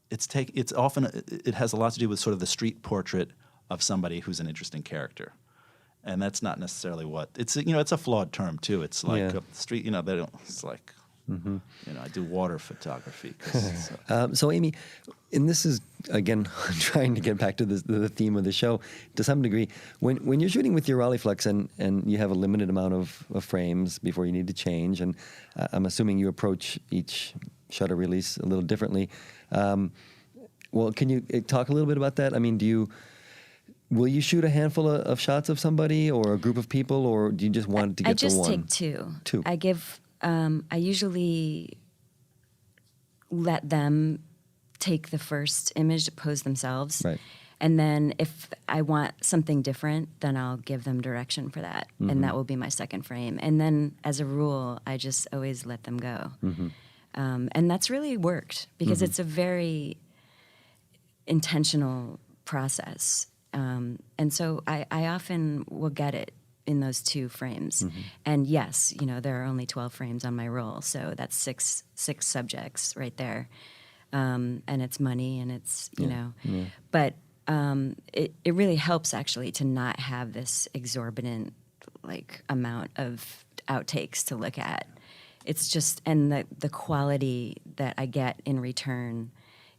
[SPEAKER 5] it's often it has a lot to do with sort of the street portrait of somebody who's an interesting character, and that's not necessarily what it's. It's a flawed term too. It's like street. They don't. It's like. I do water photography.
[SPEAKER 4] So, Amy, and this is, again, trying to get back to the theme of the show to some degree. When you're shooting with your Rolleiflex and you have a limited amount of frames before you need to change, and I'm assuming you approach each shutter release a little differently. Well, can you talk a little bit about that? I mean, will you shoot a handful of shots of somebody or a group of people, or do you just want to get to one?
[SPEAKER 3] I just take two.
[SPEAKER 4] Two.
[SPEAKER 3] I usually let them take the first image to pose themselves.
[SPEAKER 4] Right.
[SPEAKER 3] And then if I want something different, then I'll give them direction for that. And that will be my second frame. And then as a rule, I just always let them go. And that's really worked because it's a very intentional process. And so I often will get it in those two frames. And yes, there are only 12 frames on my roll, so that's six subjects right there. And it's money and it's, but it really helps actually to not have this exorbitant amount of outtakes to look at. It's just, and the quality that I get in return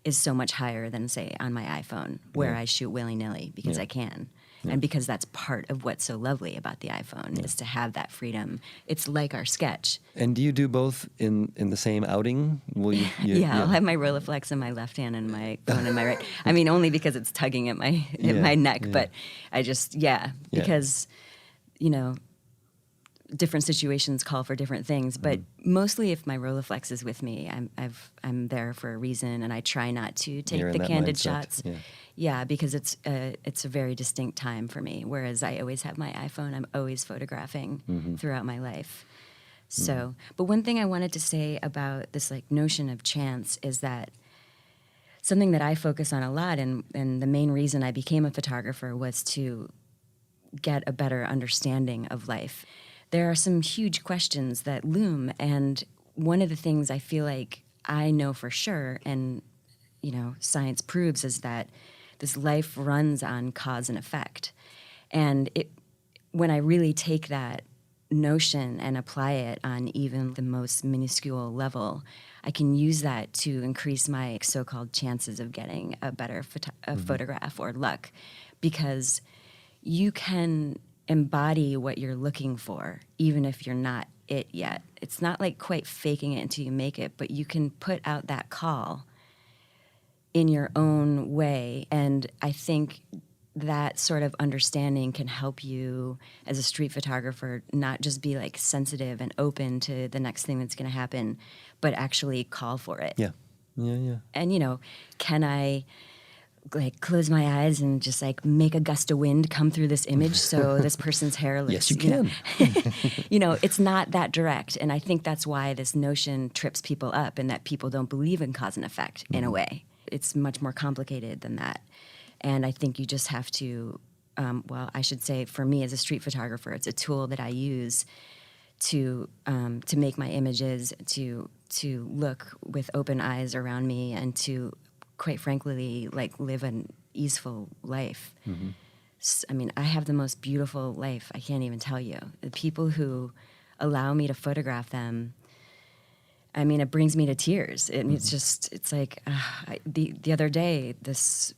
[SPEAKER 3] is so much higher than, say, on my iPhone, where I shoot willy-nilly because I can. And because that's part of what's so lovely about the iPhone is to have that freedom. It's like our sketch.
[SPEAKER 4] And do you do both in the same outing? Will you?
[SPEAKER 3] I'll have my Rolleiflex in my left hand and my phone in my right. I mean, only because it's tugging at my neck. But I just because different situations call for different things. But mostly, if my Rolleiflex is with me, I'm there for a reason, and I try not to take the candid shots. Yeah, because it's a very distinct time for me. Whereas I always have my iPhone, I'm always photographing throughout my life. So, but one thing I wanted to say about this notion of chance is that something that I focus on a lot, and the main reason I became a photographer was to get a better understanding of life. There are some huge questions that loom, and one of the things I feel like I know for sure, and science proves, is that this life runs on cause and effect. And when I really take that notion and apply it on even the most minuscule level, I can use that to increase my so-called chances of getting a better photograph or luck, because you can embody what you're looking for, even if you're not it yet. It's not quite faking it until you make it, but you can put out that call in your own way. And I think that sort of understanding can help you as a street photographer not just be sensitive and open to the next thing that's going to happen, but actually call for it.
[SPEAKER 4] Yeah.
[SPEAKER 3] And can I close my eyes and just make a gust of wind come through this image so this person's hair looks...
[SPEAKER 4] Yes, you can.
[SPEAKER 3] It's not that direct. And I think that's why this notion trips people up, and that people don't believe in cause and effect in a way. It's much more complicated than that. And I think you just have to, I should say for me as a street photographer, it's a tool that I use to make my images, to look with open eyes around me, and to, quite frankly, live an easeful life. I mean, I have the most beautiful life. I can't even tell you. The people who allow me to photograph them, I mean, it brings me to tears. It's the other day, this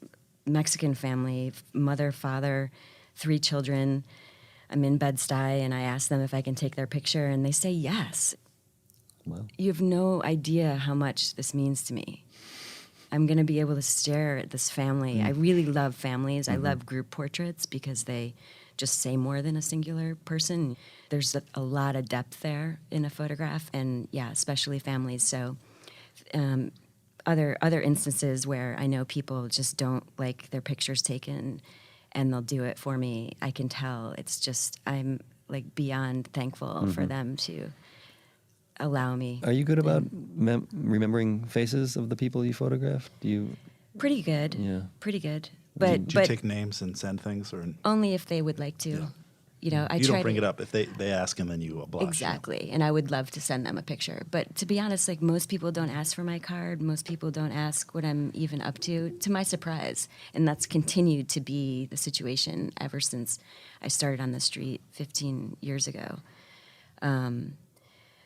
[SPEAKER 3] Mexican family, mother, father, 3 children. I'm in Bed-Stuy, and I ask them if I can take their picture, and they say yes.
[SPEAKER 4] Wow.
[SPEAKER 3] You have no idea how much this means to me. I'm going to be able to stare at this family. I really love families. I love group portraits because they just say more than a singular person. There's a lot of depth there in a photograph, and yeah, especially families. So other instances where I know people just don't like their pictures taken and they'll do it for me, I can tell. It's just, I'm like beyond thankful for them to allow me.
[SPEAKER 4] Are you good about remembering faces of the people you photographed? Do you?
[SPEAKER 3] Pretty good.
[SPEAKER 4] Yeah.
[SPEAKER 3] Pretty good.
[SPEAKER 5] Do you
[SPEAKER 3] But
[SPEAKER 5] take names and send things, or
[SPEAKER 3] only if they would like to.
[SPEAKER 5] Yeah.
[SPEAKER 3] You know, I
[SPEAKER 5] you
[SPEAKER 3] try
[SPEAKER 5] don't bring
[SPEAKER 3] to,
[SPEAKER 5] it up if they ask and then you blush?
[SPEAKER 3] Exactly. And I would love to send them a picture. But to be honest, like most people don't ask for my card. Most people don't ask what I'm even up to my surprise. And that's continued to be the situation ever since I started on the street 15 years ago.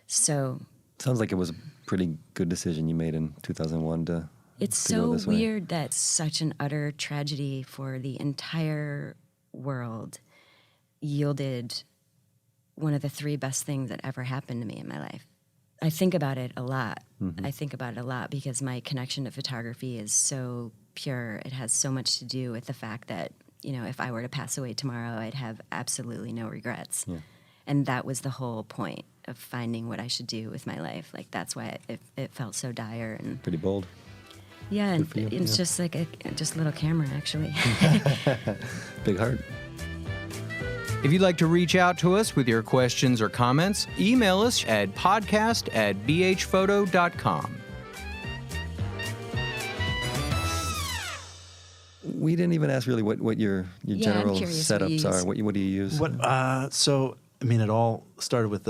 [SPEAKER 3] So
[SPEAKER 4] Sounds like it was a pretty good decision you made in 2001 to.
[SPEAKER 3] it's
[SPEAKER 4] to go
[SPEAKER 3] so
[SPEAKER 4] this way.
[SPEAKER 3] weird that such an utter tragedy for the entire world yielded one of the 3 best things that ever happened to me in my life. I think about it a lot. I think about it a lot because my connection to photography is so pure. It has so much to do with the fact that, you know, if I were to pass away tomorrow, I'd have absolutely no regrets.
[SPEAKER 4] Yeah.
[SPEAKER 3] And that was the whole point of finding what I should do with my life. Like, that's why it felt so dire. And
[SPEAKER 4] Pretty bold.
[SPEAKER 3] yeah, and
[SPEAKER 4] for you,
[SPEAKER 3] it's
[SPEAKER 4] yeah.
[SPEAKER 3] just like just a little camera, actually.
[SPEAKER 4] Big heart.
[SPEAKER 1] If you'd like to reach out to us with your questions or comments, email us at podcast@bhphoto.com.
[SPEAKER 4] We didn't even ask really what your
[SPEAKER 3] Yeah, I'm
[SPEAKER 4] general
[SPEAKER 3] curious what you
[SPEAKER 4] setups are.
[SPEAKER 3] use.
[SPEAKER 4] What do you use?
[SPEAKER 5] So I mean, it all started with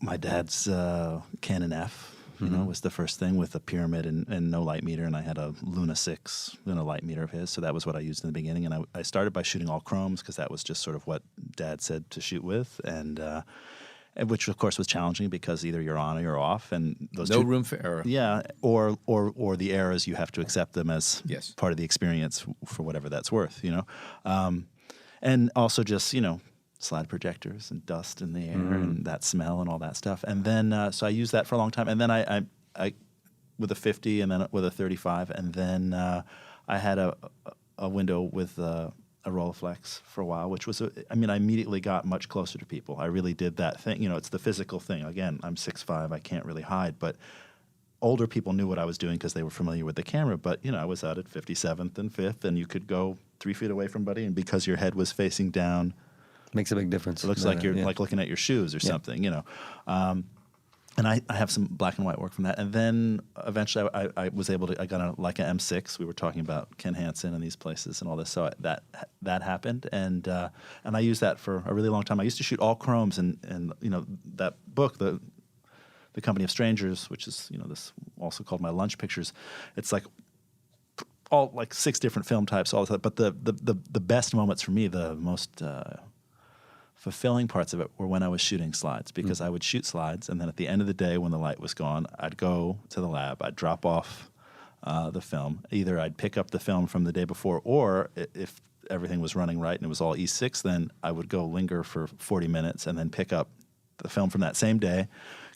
[SPEAKER 5] my dad's Canon F. You know, was the first thing with a pyramid and no light meter, and I had a Luna 6 and a light meter of his, so that was what I used in the beginning. And I started by shooting all chromes because that was just sort of what Dad said to shoot with, and which of course was challenging because either you're on or you're off, and those
[SPEAKER 2] No
[SPEAKER 5] two,
[SPEAKER 2] room for error.
[SPEAKER 5] yeah, or the errors, you have to accept them as
[SPEAKER 2] Yes.
[SPEAKER 5] part of the experience for whatever that's worth, you know, and also just, you know, slide projectors and dust in the air and that smell and all that stuff. And then, so I used that for a long time. And then I with a 50 and then with a 35. And then I had a window with a Rolleiflex for a while, which was, I immediately got much closer to people. I really did that thing. You know, it's the physical thing. Again, I'm 6'5", I can't really hide, but older people knew what I was doing because they were familiar with the camera. But, you know, I was out at 57th and 5th, and you could go 3 feet away from somebody, and because your head was facing down,
[SPEAKER 4] Makes a big difference.
[SPEAKER 5] it looks like you're
[SPEAKER 4] yeah.
[SPEAKER 5] like looking at your shoes or something, you know. And I have some black and white work from that. And then eventually I was able to, I got a Leica M6. We were talking about Ken Hansen and these places and all this. So that happened. And I used that for a really long time. I used to shoot all chromes, and you know, that book, The Company of Strangers, which is, you know, this also called My Lunch Pictures. It's like all like 6 different film types, all that. But the best moments for me, the most fulfilling parts of it were when I was shooting slides, because I would shoot slides, and then at the end of the day when the light was gone, I'd go to the lab, I'd drop off the film. Either I'd pick up the film from the day before, or if everything was running right and it was all E6, then I would go linger for 40 minutes and then pick up the film from that same day,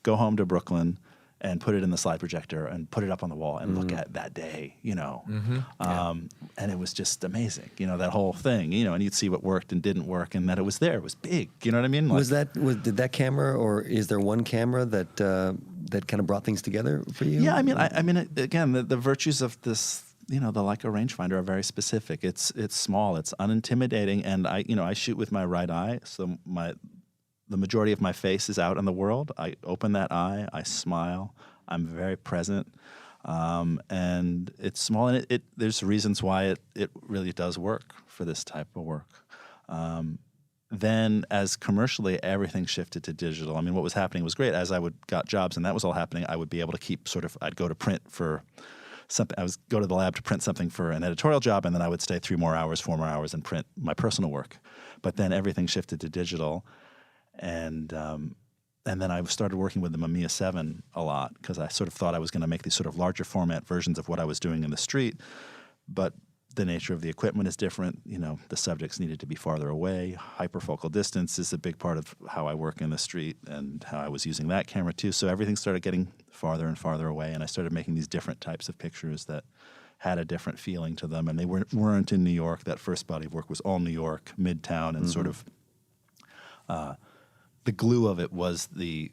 [SPEAKER 5] go home to Brooklyn, and put it in the slide projector and put it up on the wall and look at that day, you know. And it was just amazing, you know, that whole thing, you know, and you'd see what worked and didn't work, and that it was there. It was big, you know what I mean? Like,
[SPEAKER 4] Did that camera, or is there one camera that kind of brought things together for you?
[SPEAKER 5] yeah, I mean, again, the virtues of this, you know, the Leica rangefinder are very specific. It's small, it's unintimidating, and I shoot with my right eye, so the majority of my face is out in the world. I open that eye, I smile, I'm very present, and it's small, and there's reasons why it really does work for this type of work. Then, as commercially, everything shifted to digital. I mean, what was happening was great. As I got jobs and that was all happening, I would be able to keep I'd go to print for something. I was go to the lab to print something for an editorial job, and then I would stay 3 more hours, 4 more hours, and print my personal work. But then everything shifted to digital. And then I started working with the Mamiya 7 a lot, because I sort of thought I was going to make these sort of larger format versions of what I was doing in the street. But the nature of the equipment is different. You know, the subjects needed to be farther away. Hyperfocal distance is a big part of how I work in the street and how I was using that camera too. So everything started getting farther and farther away, and I started making these different types of pictures that had a different feeling to them, and they weren't in New York. That first body of work was all New York, Midtown, and sort of the glue of it was the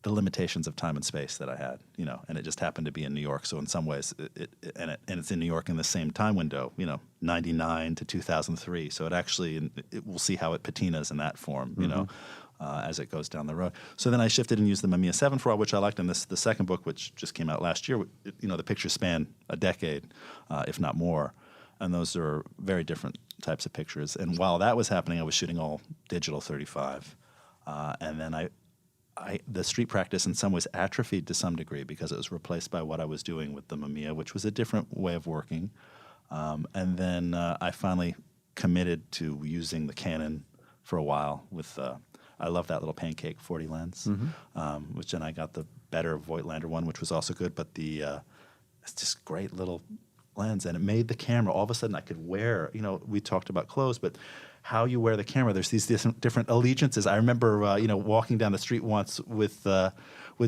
[SPEAKER 5] limitations of time and space that I had, and it just happened to be in New York. So in some ways, it's in New York in the same time window, 99 to 2003. So it actually, we'll see how it patinas in that form, as it goes down the road. So then I shifted and used the Mamiya 7 for a while, which I liked. And the second book, which just came out last year, the pictures span a decade, if not more. And those are very different types of pictures. And while that was happening, I was shooting all digital 35. And then the street practice in some ways atrophied to some degree because it was replaced by what I was doing with the Mamiya, which was a different way of working. And then I finally committed to using the Canon for a while with I love that little pancake 40 lens, which then I got the better Voigtlander one, which was also good, but it's just great little lens, and it made the camera, all of a sudden I could wear, we talked about clothes, but how you wear the camera, there's these different allegiances. I remember, walking down the street once with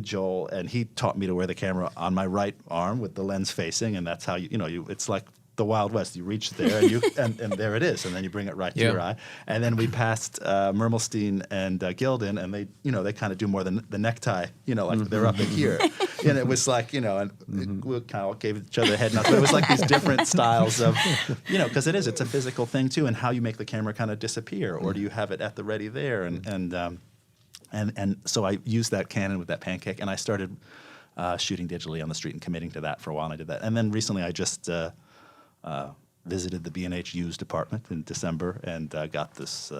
[SPEAKER 5] Joel, and he taught me to wear the camera on my right arm with the lens facing, and that's how it's like the Wild West. You reach there, and there it is, and then you bring it right to your eye. And then we passed Mermelstein and Gildan, and they kind of do more than the necktie, like they're up in here. And it was like, and we kind of gave each other a head nod. But it was like these different styles of, because it's a physical thing too, and how you make the camera kind of disappear, or do you have it at the ready there? And so I used that Canon with that pancake, and I started shooting digitally on the street and committing to that for a while, and I did that. And then recently I just visited the B&H used department in December and got this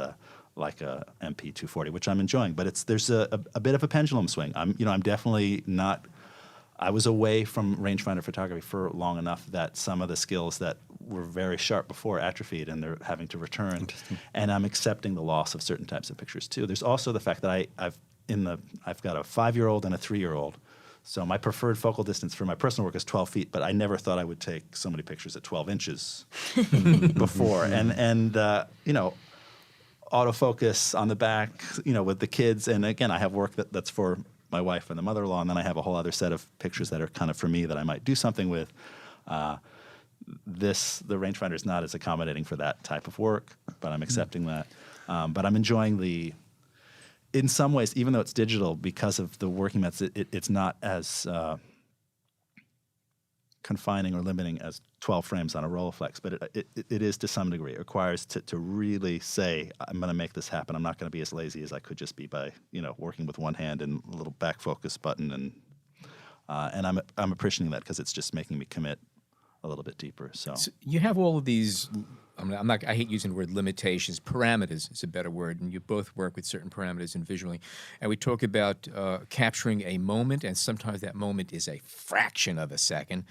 [SPEAKER 5] like a MP 240, which I'm enjoying. But there's a bit of a pendulum swing. I'm definitely not. I was away from rangefinder photography for long enough that some of the skills that were very sharp before atrophied, and they're having to return. And I'm accepting the loss of certain types of pictures too. There's also the fact that I've got a 5-year-old and a 3-year-old. So my preferred focal distance for my personal work is 12 feet, but I never thought I would take so many pictures at 12 inches before. And autofocus on the back, with the kids. And again, I have work that's for my wife and the mother-in-law, and then I have a whole other set of pictures that are kind of for me that I might do something with. The rangefinder is not as accommodating for that type of work, but I'm accepting that. But I'm enjoying in some ways, even though it's digital, because of the working methods, it's not as confining or limiting as 12 frames on a Rolleiflex, but it is to some degree. It requires to really say, I'm going to make this happen. I'm not going to be as lazy as I could just be by working with one hand and a little back focus button, and I'm appreciating that because it's just making me commit a little bit deeper. So
[SPEAKER 2] you have all of these. I hate using the word limitations. Parameters is a better word, and you both work with certain parameters and visually. And we talk about capturing a moment, and sometimes that moment is a fraction of a second.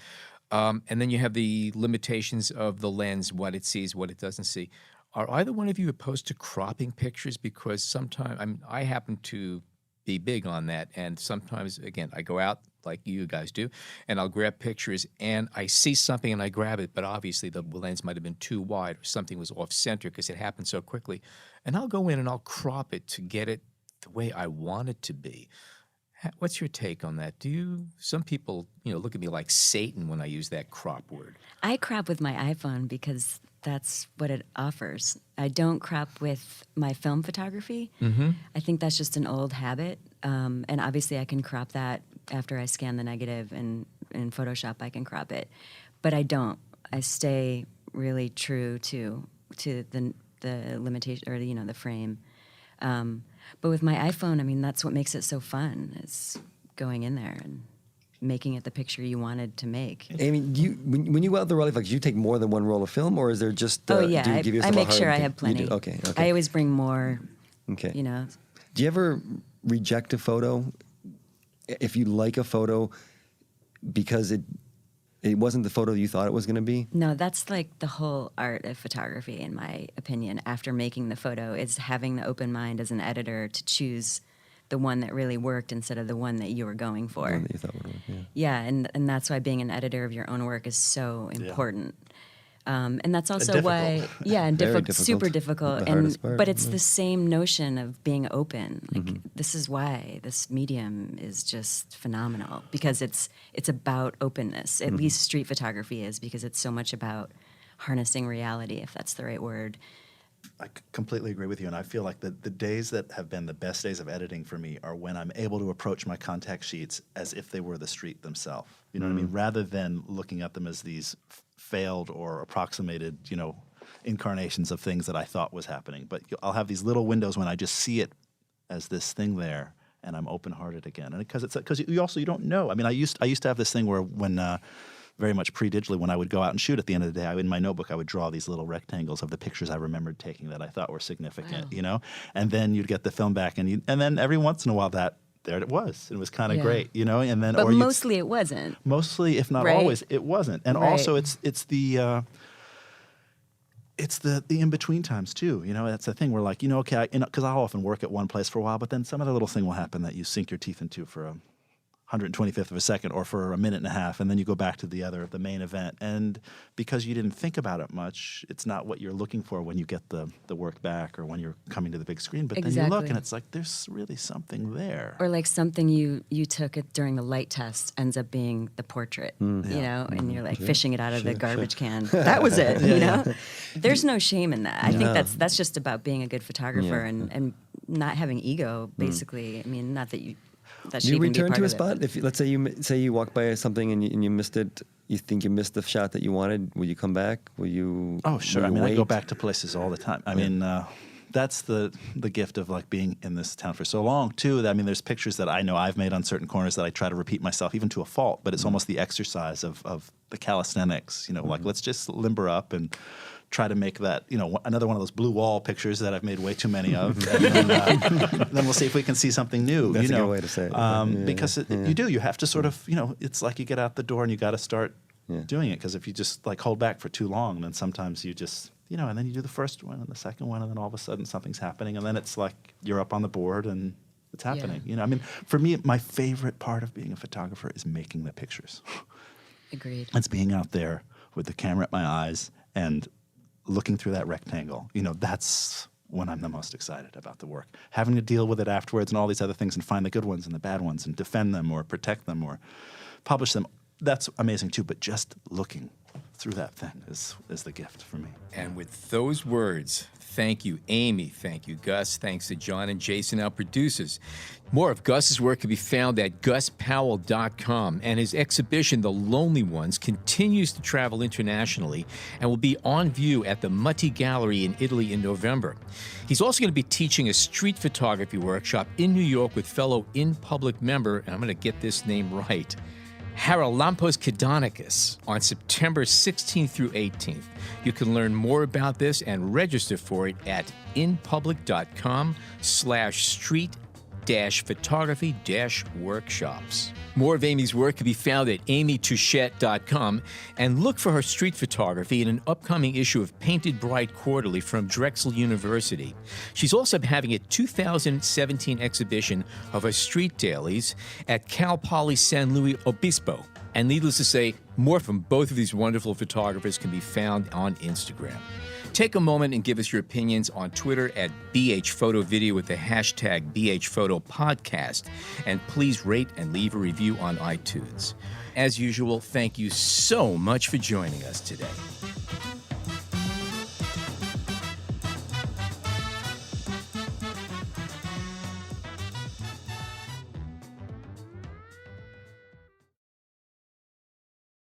[SPEAKER 2] And then you have the limitations of the lens, what it sees, what it doesn't see. Are either one of you opposed to cropping pictures? Because sometimes I happen to be big on that, and sometimes, again, I go out like you guys do, and I'll grab pictures, and I see something and I grab it, but obviously the lens might have been too wide or something was off-center because it happened so quickly. And I'll go in and I'll crop it to get it the way I want it to be. What's your take on that? Some people, look at me like Satan when I use that crop word.
[SPEAKER 3] I crop with my iPhone because that's what it offers. I don't crop with my film photography. I think that's just an old habit. And obviously I can crop that after I scan the negative, and in Photoshop I can crop it. But I don't. I stay really true to the limitation, or the frame. But with my iPhone, that's what makes it so fun. It's going in there and making it the picture you wanted to make.
[SPEAKER 4] Amy, when you go out the Rolleiflex, do you take more than one roll of film, or is there just?
[SPEAKER 3] Oh yeah,
[SPEAKER 4] do you give yourself
[SPEAKER 3] I make
[SPEAKER 4] a hard
[SPEAKER 3] sure I
[SPEAKER 4] thing?
[SPEAKER 3] have plenty.
[SPEAKER 4] Okay.
[SPEAKER 3] I always bring more.
[SPEAKER 4] Okay.
[SPEAKER 3] Do
[SPEAKER 4] you ever reject a photo if you like a photo because it wasn't the photo you thought it was going to be?
[SPEAKER 3] No, that's like the whole art of photography, in my opinion. After making the photo, is having the open mind as an editor to choose the one that really worked instead of the one that you were going for.
[SPEAKER 4] The one that you thought would work, yeah.
[SPEAKER 3] Yeah, and that's why being an editor of your own work is so important. And that's also
[SPEAKER 5] difficult.
[SPEAKER 3] why, and
[SPEAKER 4] Very
[SPEAKER 3] super
[SPEAKER 4] difficult.
[SPEAKER 3] difficult.
[SPEAKER 4] The hardest part,
[SPEAKER 3] But it's
[SPEAKER 4] yeah.
[SPEAKER 3] the same notion of being open. Like this is why this medium is just phenomenal, because it's about openness. At least street photography is, because it's so much about harnessing reality, if that's the right word.
[SPEAKER 5] I completely agree with you, and I feel like the days that have been the best days of editing for me are when I'm able to approach my contact sheets as if they were the street themselves. You know what I mean? Rather than looking at them as these failed or approximated, incarnations of things that I thought was happening. But I'll have these little windows when I just see it as this thing there, and I'm open-hearted again. And because you don't know. I mean, I used to have this thing where when very much pre-digitally, when I would go out and shoot at the end of the day, in my notebook, I would draw these little rectangles of the pictures I remembered taking that I thought were significant, And then you'd get the film back, and then every once in a while there it was. It was kind of great, And then,
[SPEAKER 3] But mostly it wasn't.
[SPEAKER 5] Mostly, if not
[SPEAKER 3] Right?
[SPEAKER 5] always, it wasn't. And
[SPEAKER 3] Right.
[SPEAKER 5] also, it's the in between times too. That's the thing. We're like, okay, because I'll often work at one place for a while, but then some other little thing will happen that you sink your teeth into for a 125th of a second or for a minute and a half, and then you go back to the main event. And because you didn't think about it much, it's not what you're looking for when you get the work back or when you're coming to the big screen. But then you look
[SPEAKER 3] Exactly.
[SPEAKER 5] and it's like, there's really something there.
[SPEAKER 3] Or like something you took it during the light test ends up being the portrait, and you're like fishing it out of the garbage can. That was it, There's no shame in that. I think that's just about being a good photographer and not having ego, basically. I mean, not that that should
[SPEAKER 4] You
[SPEAKER 3] even be
[SPEAKER 4] return
[SPEAKER 3] part
[SPEAKER 4] to a
[SPEAKER 3] of it,
[SPEAKER 4] spot.
[SPEAKER 3] but-
[SPEAKER 4] If let's say you walk by something and you missed it, you think you missed the shot that you wanted. Will you come back? Will you?
[SPEAKER 5] Oh, sure.
[SPEAKER 4] will you
[SPEAKER 5] I go
[SPEAKER 4] wait?
[SPEAKER 5] back to places all the time. I mean, that's the gift of like being in this town for so long too. I mean, there's pictures that I know I've made on certain corners that I try to repeat myself, even to a fault. But it's almost the exercise of the calisthenics. Like let's just limber up and try to make that, another one of those blue wall pictures that I've made way too many of. And then we'll see if we can see something new.
[SPEAKER 4] That's a good way to say it.
[SPEAKER 5] Because you have to sort of, it's like you get out the door and you got to start doing it. Because if you just like hold back for too long, then sometimes you just, and then you do the first one and the second one, and then all of a sudden something's happening. And then it's like you're up on the board and it's happening. I mean, for me, my favorite part of being a photographer is making the pictures.
[SPEAKER 3] Agreed.
[SPEAKER 5] It's being out there with the camera at my eyes and looking through that rectangle. That's when I'm the most excited about the work. Having to deal with it afterwards and all these other things and find the good ones and the bad ones and defend them or protect them or publish them, that's amazing too. But just looking through that thing is the gift for me.
[SPEAKER 2] And with those words, thank you, Amy. Thank you, Gus. Thanks to John and Jason, our producers. More of Gus's work can be found at guspowell.com, and his exhibition, The Lonely Ones, continues to travel internationally and will be on view at the Mutti Gallery in Italy in November. He's also going to be teaching a street photography workshop in New York with fellow In Public member, and I'm going to get this name right, Haralampos Kidonikis on September 16th through 18th. You can learn more about this and register for it at inpublic.com/street-photography-workshops. More of Amy's work can be found at amytouchette.com, and look for her street photography in an upcoming issue of Painted Bright Quarterly from Drexel University. She's also having a 2017 exhibition of her street dailies at Cal Poly San Luis Obispo. And needless to say, more from both of these wonderful photographers can be found on Instagram. Take a moment and give us your opinions on Twitter at BHPhotoVideo with the hashtag BHPhotoPodcast. And please rate and leave a review on iTunes. As usual, thank you so much for joining us today.